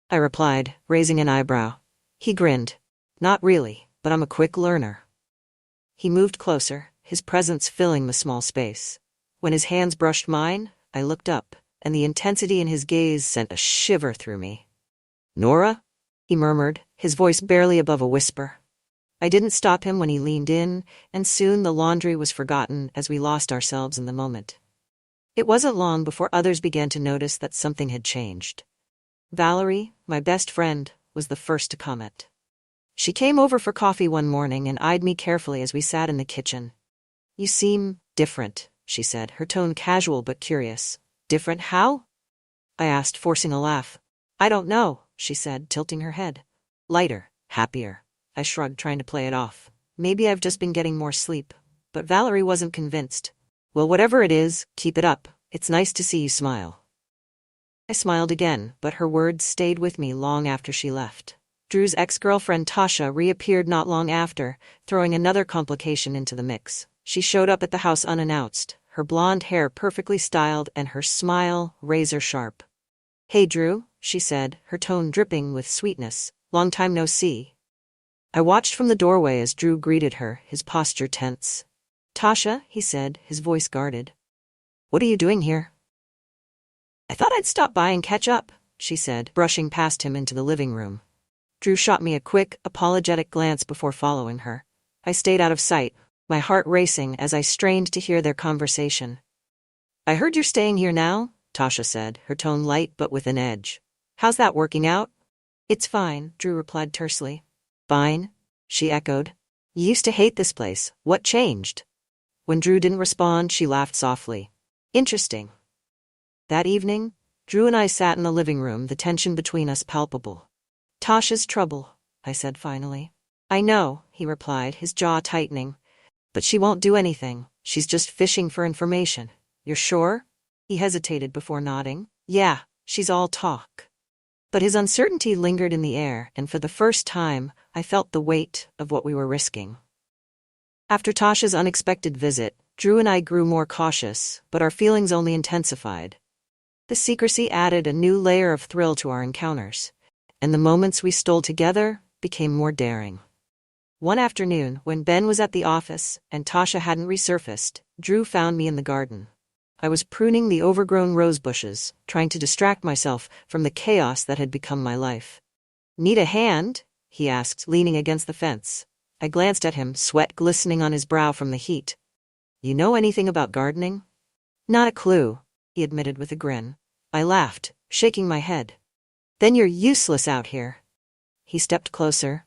I replied, raising an eyebrow. He grinned. Not really, but I'm a quick learner. He moved closer, his presence filling the small space. When his hands brushed mine, I looked up, and the intensity in his gaze sent a shiver through me. Nora? He murmured, his voice barely above a whisper. I didn't stop him when he leaned in, and soon the laundry was forgotten as we lost ourselves in the moment. It wasn't long before others began to notice that something had changed. Valerie, my best friend, was the first to comment. She came over for coffee one morning and eyed me carefully as we sat in the kitchen. You seem different, she said, her tone casual but curious. Different how? I asked, forcing a laugh. I don't know, she said, tilting her head. Lighter, happier. I shrugged, trying to play it off. Maybe I've just been getting more sleep. But Valerie wasn't convinced. Well, whatever it is, keep it up. It's nice to see you smile. I smiled again, but her words stayed with me long after she left. Drew's ex-girlfriend Tasha reappeared not long after, throwing another complication into the mix. She showed up at the house unannounced, her blonde hair perfectly styled and her smile razor-sharp. Hey Drew, she said, her tone dripping with sweetness. Long time no see. I watched from the doorway as Drew greeted her, his posture tense. Tasha, he said, his voice guarded. What are you doing here? I thought I'd stop by and catch up, she said, brushing past him into the living room. Drew shot me a quick, apologetic glance before following her. I stayed out of sight, my heart racing as I strained to hear their conversation. I heard you're staying here now, Tasha said, her tone light but with an edge. How's that working out? It's fine, Drew replied tersely. Fine? She echoed. You used to hate this place. What changed? When Drew didn't respond, she laughed softly. Interesting. That evening, Drew and I sat in the living room, the tension between us palpable. Tasha's trouble, I said finally. I know, he replied, his jaw tightening. But she won't do anything. She's just fishing for information. You're sure? He hesitated before nodding. Yeah, she's all talk. But his uncertainty lingered in the air, and for the first time, I felt the weight of what we were risking. After Tasha's unexpected visit, Drew and I grew more cautious, but our feelings only intensified. The secrecy added a new layer of thrill to our encounters, and the moments we stole together became more daring. One afternoon, when Ben was at the office and Tasha hadn't resurfaced, Drew found me in the garden. I was pruning the overgrown rose bushes, trying to distract myself from the chaos that had become my life. Need a hand? He asked, leaning against the fence. I glanced at him, sweat glistening on his brow from the heat. You know anything about gardening? Not a clue, he admitted with a grin. I laughed, shaking my head. Then you're useless out here. He stepped closer,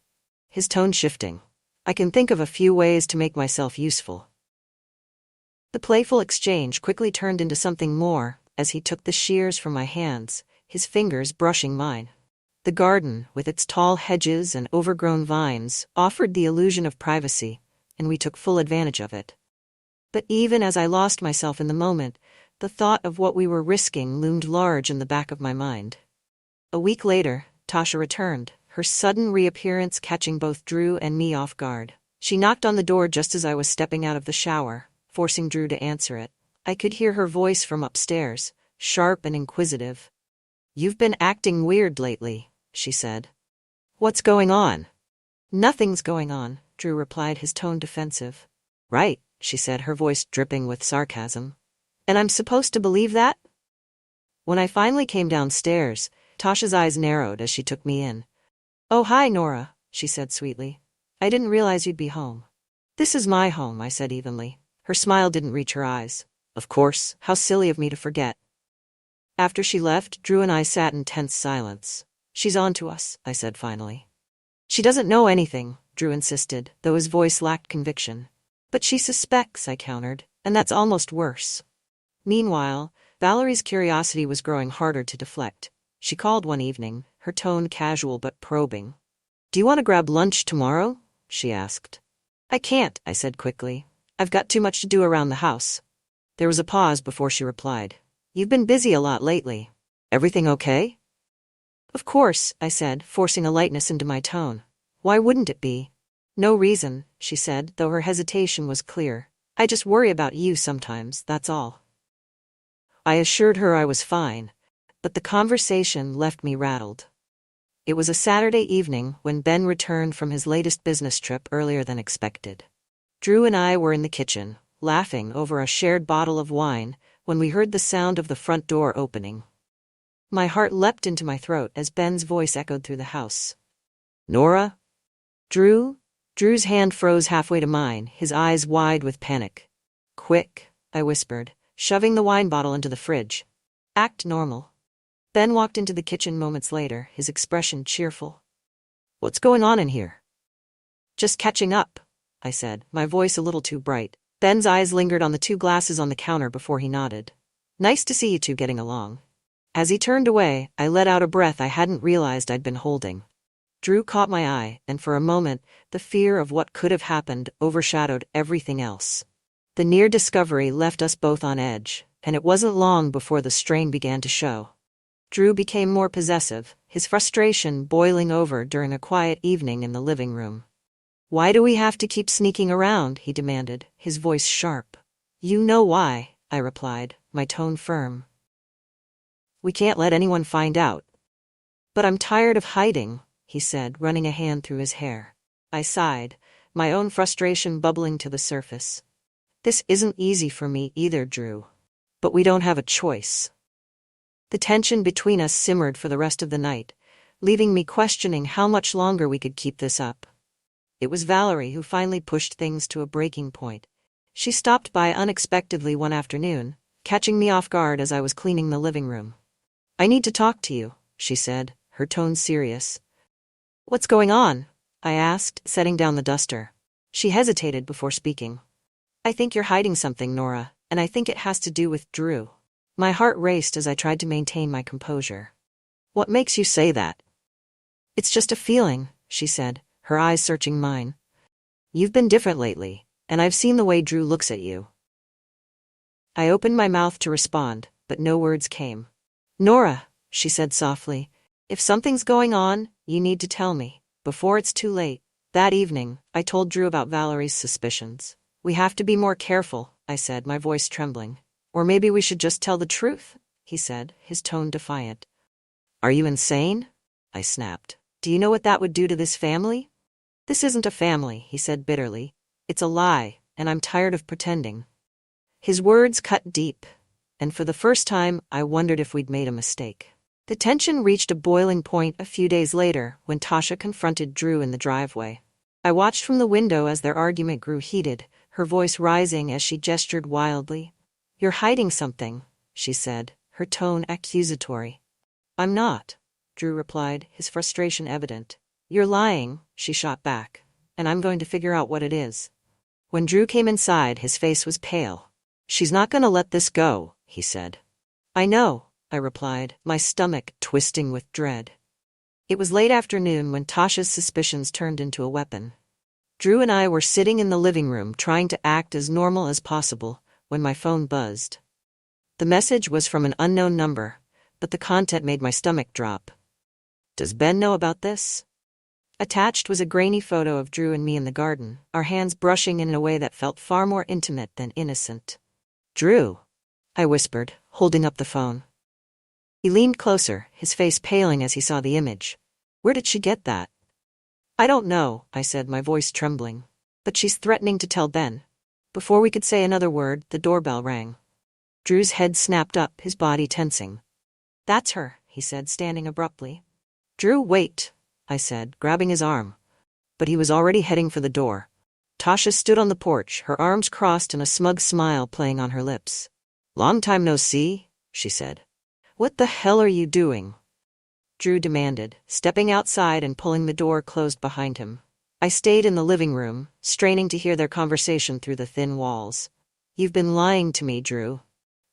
his tone shifting. I can think of a few ways to make myself useful. The playful exchange quickly turned into something more as he took the shears from my hands, his fingers brushing mine. The garden, with its tall hedges and overgrown vines, offered the illusion of privacy, and we took full advantage of it. But even as I lost myself in the moment, The thought of what we were risking loomed large in the back of my mind. A week later, Tasha returned, her sudden reappearance catching both Drew and me off guard. She knocked on the door just as I was stepping out of the shower, forcing Drew to answer it. I could hear her voice from upstairs, sharp and inquisitive. "You've been acting weird lately," she said. "What's going on?" "Nothing's going on," Drew replied, his tone defensive. "Right," she said, her voice dripping with sarcasm. "And I'm supposed to believe that?" When I finally came downstairs, Tasha's eyes narrowed as she took me in. "Oh, hi, Nora," she said sweetly. "I didn't realize you'd be home." "This is my home," I said evenly. Her smile didn't reach her eyes. "Of course, how silly of me to forget." After she left, Drew and I sat in tense silence. "She's on to us," I said finally. "She doesn't know anything," Drew insisted, though his voice lacked conviction. "But she suspects," I countered, "and that's almost worse." Meanwhile, Valerie's curiosity was growing harder to deflect. She called one evening, her tone casual but probing. "Do you want to grab lunch tomorrow?" she asked. "I can't," I said quickly. "I've got too much to do around the house." There was a pause before she replied. "You've been busy a lot lately. Everything okay?" "Of course," I said, forcing a lightness into my tone. "Why wouldn't it be?" "No reason," she said, though her hesitation was clear. "I just worry about you sometimes, that's all." I assured her I was fine, but the conversation left me rattled. It was a Saturday evening when Ben returned from his latest business trip earlier than expected. Drew and I were in the kitchen, laughing over a shared bottle of wine, when we heard the sound of the front door opening. My heart leapt into my throat as Ben's voice echoed through the house. "Nora?" "Drew?" Drew's hand froze halfway to mine, his eyes wide with panic. "Quick," I whispered, shoving the wine bottle into the fridge. "Act normal." Ben walked into the kitchen moments later, his expression cheerful. "What's going on in here?" "Just catching up," I said, my voice a little too bright. Ben's eyes lingered on the 2 glasses on the counter before he nodded. "Nice to see you two getting along." As he turned away, I let out a breath I hadn't realized I'd been holding. Drew caught my eye, and for a moment, the fear of what could have happened overshadowed everything else. The near discovery left us both on edge, and it wasn't long before the strain began to show. Drew became more possessive, his frustration boiling over during a quiet evening in the living room. "Why do we have to keep sneaking around?" he demanded, his voice sharp. "You know why," I replied, my tone firm. "We can't let anyone find out." "But I'm tired of hiding," he said, running a hand through his hair. I sighed, my own frustration bubbling to the surface. "This isn't easy for me either, Drew. But we don't have a choice." The tension between us simmered for the rest of the night, leaving me questioning how much longer we could keep this up. It was Valerie who finally pushed things to a breaking point. She stopped by unexpectedly one afternoon, catching me off guard as I was cleaning the living room. "I need to talk to you," she said, her tone serious. "What's going on?" I asked, setting down the duster. She hesitated before speaking. "I think you're hiding something, Nora, and I think it has to do with Drew." My heart raced as I tried to maintain my composure. "What makes you say that?" "It's just a feeling," she said, her eyes searching mine. "You've been different lately, and I've seen the way Drew looks at you." I opened my mouth to respond, but no words came. "Nora," she said softly, "if something's going on, you need to tell me, before it's too late." That evening, I told Drew about Valerie's suspicions. "We have to be more careful," I said, my voice trembling. "Or maybe we should just tell the truth," he said, his tone defiant. "Are you insane?" I snapped. "Do you know what that would do to this family?" "This isn't a family," he said bitterly. "It's a lie, and I'm tired of pretending." His words cut deep, and for the first time, I wondered if we'd made a mistake. The tension reached a boiling point a few days later when Tasha confronted Drew in the driveway. I watched from the window as their argument grew heated, her voice rising as she gestured wildly. "You're hiding something," she said, her tone accusatory. "I'm not," Drew replied, his frustration evident. "You're lying," she shot back, "and I'm going to figure out what it is." When Drew came inside, his face was pale. "She's not going to let this go," he said. "I know," I replied, my stomach twisting with dread. It was late afternoon when Tasha's suspicions turned into a weapon. Drew and I were sitting in the living room trying to act as normal as possible when my phone buzzed. The message was from an unknown number, but the content made my stomach drop. Does Ben know about this? Attached was a grainy photo of Drew and me in the garden, our hands brushing in a way that felt far more intimate than innocent. Drew, I whispered, holding up the phone. He leaned closer, his face paling as he saw the image. Where did she get that? I don't know, I said, my voice trembling. But she's threatening to tell Ben. Before we could say another word, the doorbell rang. Drew's head snapped up, his body tensing. That's her, he said, standing abruptly. Drew, wait, I said, grabbing his arm. But he was already heading for the door. Tasha stood on the porch, her arms crossed and a smug smile playing on her lips. Long time no see, she said. What the hell are you doing? Drew demanded, stepping outside and pulling the door closed behind him. I stayed in the living room, straining to hear their conversation through the thin walls. You've been lying to me, Drew,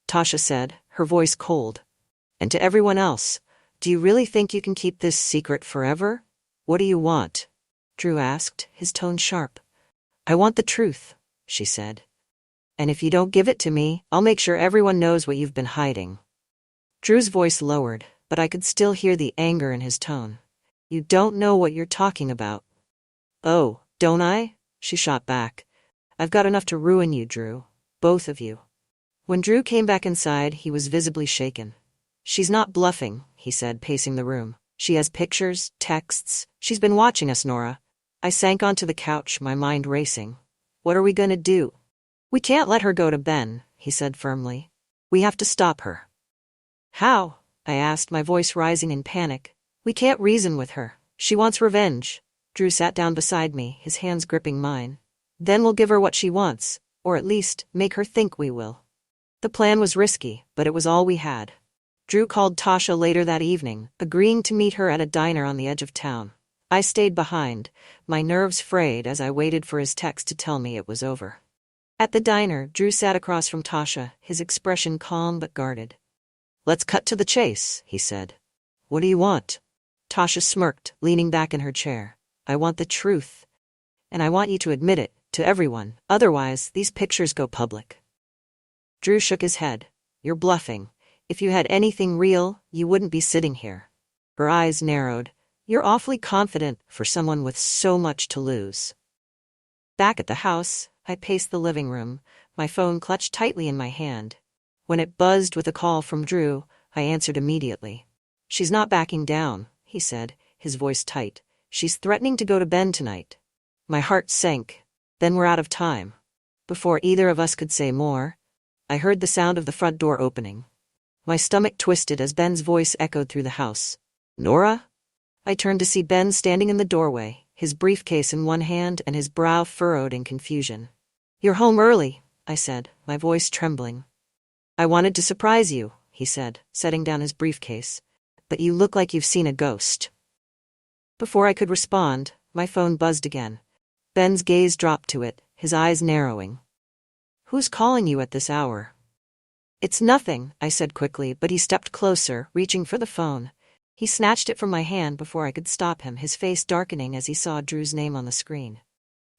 Tasha said, her voice cold. And to everyone else. Do you really think you can keep this secret forever? What do you want? Drew asked, his tone sharp. I want the truth, she said. And if you don't give it to me, I'll make sure everyone knows what you've been hiding. Drew's voice lowered, but I could still hear the anger in his tone. You don't know what you're talking about. Oh, don't I? She shot back. I've got enough to ruin you, Drew. Both of you. When Drew came back inside, he was visibly shaken. She's not bluffing, he said, pacing the room. She has pictures, texts. She's been watching us, Nora. I sank onto the couch, my mind racing. What are we gonna do? We can't let her go to Ben, he said firmly. We have to stop her. How? I asked, my voice rising in panic. We can't reason with her. She wants revenge. Drew sat down beside me, his hands gripping mine. Then we'll give her what she wants, or at least make her think we will. The plan was risky, but it was all we had. Drew called Tasha later that evening, agreeing to meet her at a diner on the edge of town. I stayed behind, my nerves frayed as I waited for his text to tell me it was over. At the diner, Drew sat across from Tasha, his expression calm but guarded. Let's cut to the chase, he said. What do you want? Tasha smirked, leaning back in her chair. I want the truth. And I want you to admit it, to everyone, otherwise these pictures go public. Drew shook his head. You're bluffing. If you had anything real, you wouldn't be sitting here. Her eyes narrowed. You're awfully confident for someone with so much to lose. Back at the house, I paced the living room, my phone clutched tightly in my hand. When it buzzed with a call from Drew, I answered immediately. She's not backing down, he said, his voice tight. She's threatening to go to Ben tonight. My heart sank. Then we're out of time. Before either of us could say more, I heard the sound of the front door opening. My stomach twisted as Ben's voice echoed through the house. Nora? I turned to see Ben standing in the doorway, his briefcase in one hand and his brow furrowed in confusion. You're home early, I said, my voice trembling. I wanted to surprise you, he said, setting down his briefcase. But you look like you've seen a ghost. Before I could respond, my phone buzzed again. Ben's gaze dropped to it, his eyes narrowing. Who's calling you at this hour? It's nothing, I said quickly, but he stepped closer, reaching for the phone. He snatched it from my hand before I could stop him, his face darkening as he saw Drew's name on the screen.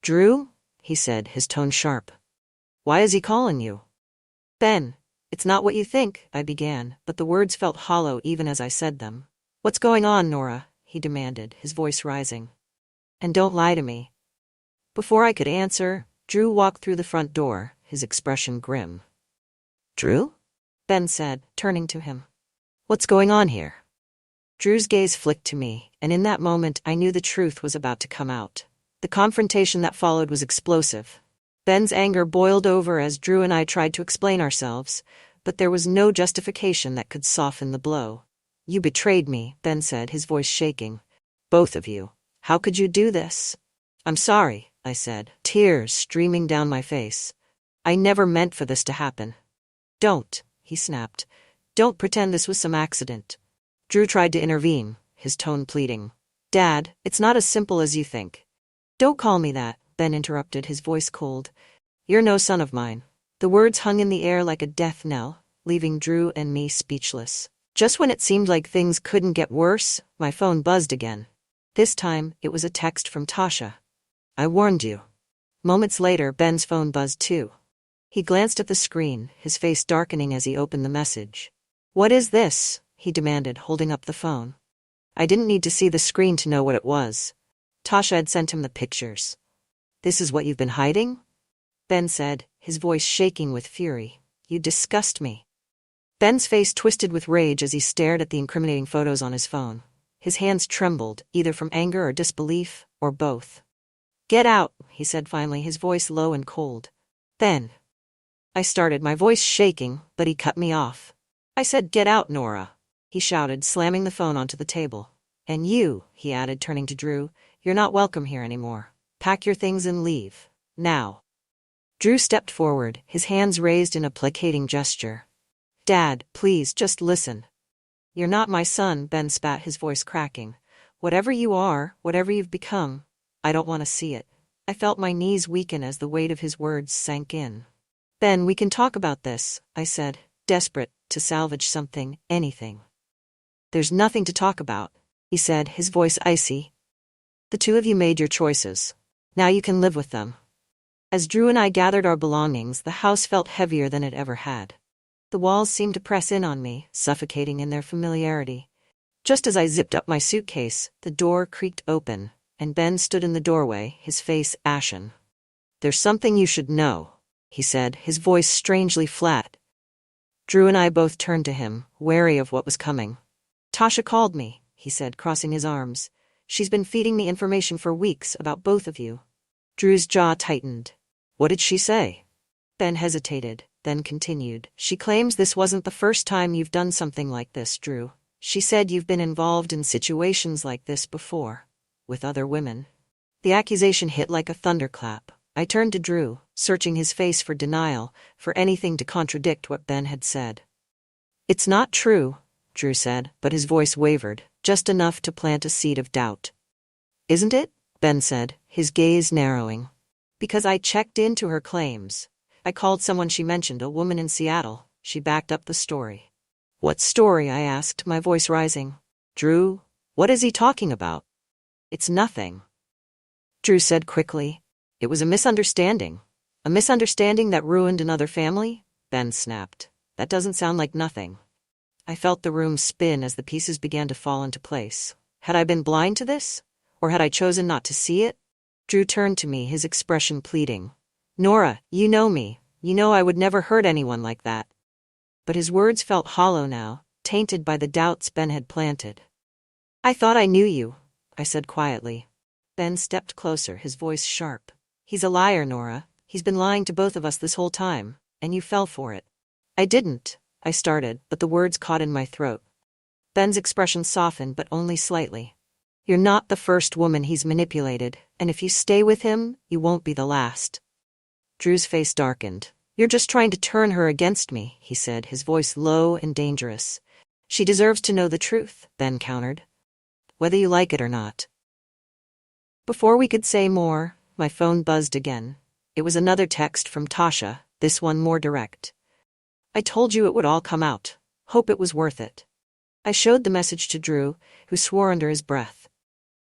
Drew? He said, his tone sharp. Why is he calling you? Ben, it's not what you think, I began, but the words felt hollow even as I said them. What's going on, Nora? He demanded, his voice rising. And don't lie to me. Before I could answer, Drew walked through the front door, his expression grim. Drew? Ben said, turning to him. What's going on here? Drew's gaze flicked to me, and in that moment I knew the truth was about to come out. The confrontation that followed was explosive. Ben's anger boiled over as Drew and I tried to explain ourselves, but there was no justification that could soften the blow. You betrayed me, Ben said, his voice shaking. Both of you. How could you do this? I'm sorry, I said, tears streaming down my face. I never meant for this to happen. Don't, he snapped. Don't pretend this was some accident. Drew tried to intervene, his tone pleading. Dad, it's not as simple as you think. Don't call me that, Ben interrupted, his voice cold. You're no son of mine. The words hung in the air like a death knell, leaving Drew and me speechless. Just when it seemed like things couldn't get worse, my phone buzzed again. This time, it was a text from Tasha. I warned you. Moments later, Ben's phone buzzed too. He glanced at the screen, his face darkening as he opened the message. "What is this?" he demanded, holding up the phone. I didn't need to see the screen to know what it was. Tasha had sent him the pictures. "This is what you've been hiding?" Ben said, his voice shaking with fury. "You disgust me." Ben's face twisted with rage as he stared at the incriminating photos on his phone. His hands trembled, either from anger or disbelief, or both. "Get out," he said finally, his voice low and cold. "Ben." I started, my voice shaking, but he cut me off. "I said get out, Nora," he shouted, slamming the phone onto the table. "And you," he added, turning to Drew, "you're not welcome here anymore. Pack your things and leave. Now." Drew stepped forward, his hands raised in a placating gesture. "Dad, please, just listen." "You're not my son," Ben spat, his voice cracking. "Whatever you are, whatever you've become, I don't want to see it." I felt my knees weaken as the weight of his words sank in. "Ben, we can talk about this," I said, desperate to salvage something, anything. "There's nothing to talk about," he said, his voice icy. "The two of you made your choices. Now you can live with them." As Drew and I gathered our belongings, the house felt heavier than it ever had. The walls seemed to press in on me, suffocating in their familiarity. Just as I zipped up my suitcase, the door creaked open, and Ben stood in the doorway, his face ashen. "There's something you should know," he said, his voice strangely flat. Drew and I both turned to him, wary of what was coming. "Tasha called me," he said, crossing his arms. "She's been feeding me information for weeks about both of you." Drew's jaw tightened. "What did she say?" Ben hesitated, then continued. "She claims this wasn't the first time you've done something like this, Drew. She said you've been involved in situations like this before, with other women." The accusation hit like a thunderclap. I turned to Drew, searching his face for denial, for anything to contradict what Ben had said. "It's not true," Drew said, but his voice wavered, just enough to plant a seed of doubt. "Isn't it?" Ben said, his gaze narrowing. "Because I checked into her claims. I called someone she mentioned, a woman in Seattle. She backed up the story." "What story?" I asked, my voice rising. "Drew, what is he talking about?" "It's nothing," Drew said quickly. "It was a misunderstanding. A misunderstanding that ruined another family?" Ben snapped. "That doesn't sound like nothing." I felt the room spin as the pieces began to fall into place. Had I been blind to this? Or had I chosen not to see it? Drew turned to me, his expression pleading. "Nora, you know me. You know I would never hurt anyone like that." But his words felt hollow now, tainted by the doubts Ben had planted. "I thought I knew you," I said quietly. Ben stepped closer, his voice sharp. "He's a liar, Nora. He's been lying to both of us this whole time, and you fell for it." "I didn't," I started, but the words caught in my throat. Ben's expression softened, but only slightly. "You're not the first woman he's manipulated, and if you stay with him, you won't be the last." Drew's face darkened. "You're just trying to turn her against me," he said, his voice low and dangerous. "She deserves to know the truth," Ben countered. "Whether you like it or not." Before we could say more, my phone buzzed again. It was another text from Tasha, this one more direct. "I told you it would all come out. Hope it was worth it." I showed the message to Drew, who swore under his breath.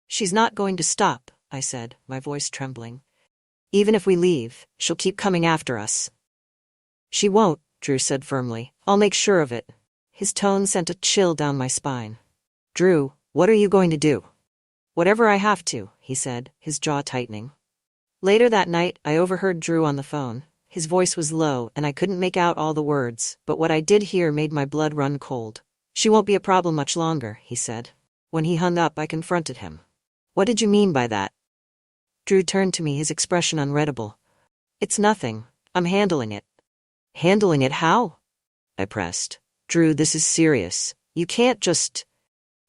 "She's not going to stop," I said, my voice trembling. "Even if we leave, she'll keep coming after us." "She won't," Drew said firmly. "I'll make sure of it." His tone sent a chill down my spine. "Drew, what are you going to do?" "Whatever I have to," he said, his jaw tightening. Later that night, I overheard Drew on the phone. His voice was low, and I couldn't make out all the words, but what I did hear made my blood run cold. "She won't be a problem much longer," he said. When he hung up, I confronted him. "What did you mean by that?" Drew turned to me, his expression unreadable. "It's nothing. I'm handling it." "Handling it how?" I pressed. "Drew, this is serious. You can't just—"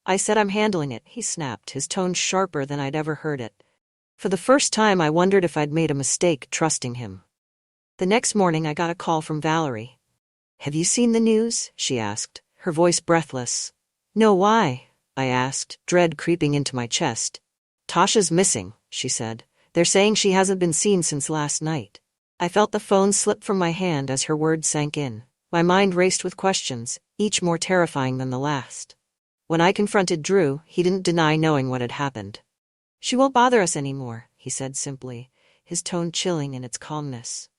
"I said I'm handling it," he snapped, his tone sharper than I'd ever heard it. For the first time, I wondered if I'd made a mistake trusting him. The next morning, I got a call from Valerie. "Have you seen the news?" she asked, her voice breathless. "No, why?" I asked, dread creeping into my chest. "Tasha's missing," she said. "They're saying she hasn't been seen since last night." I felt the phone slip from my hand as her words sank in. My mind raced with questions, each more terrifying than the last. When I confronted Drew, he didn't deny knowing what had happened. "She won't bother us anymore," he said simply, his tone chilling in its calmness.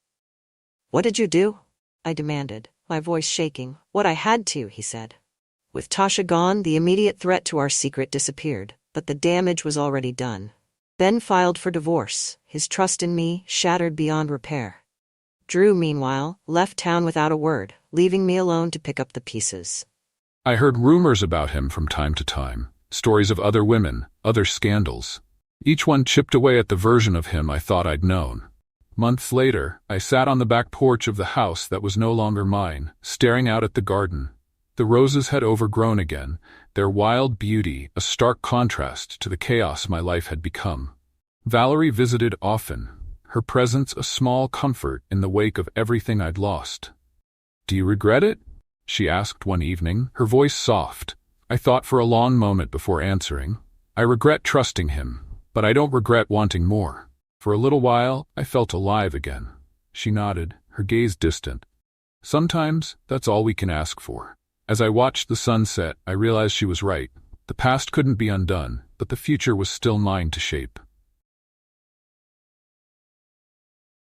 What did you do? I demanded, my voice shaking. What I had to, he said. With Tasha gone, the immediate threat to our secret disappeared, but the damage was already done. Ben filed for divorce, his trust in me shattered beyond repair. Drew, meanwhile, left town without a word, leaving me alone to pick up the pieces. I heard rumors about him from time to time, stories of other women, other scandals. Each one chipped away at the version of him I thought I'd known. Months later, I sat on the back porch of the house that was no longer mine, staring out at the garden. The roses had overgrown again, their wild beauty a stark contrast to the chaos my life had become. Valerie visited often, her presence a small comfort in the wake of everything I'd lost. "Do you regret it?" she asked one evening, her voice soft. I thought for a long moment before answering. I regret trusting him, but I don't regret wanting more. For a little while, I felt alive again. She nodded, her gaze distant. Sometimes, that's all we can ask for. As I watched the sun set, I realized she was right. The past couldn't be undone, but the future was still mine to shape.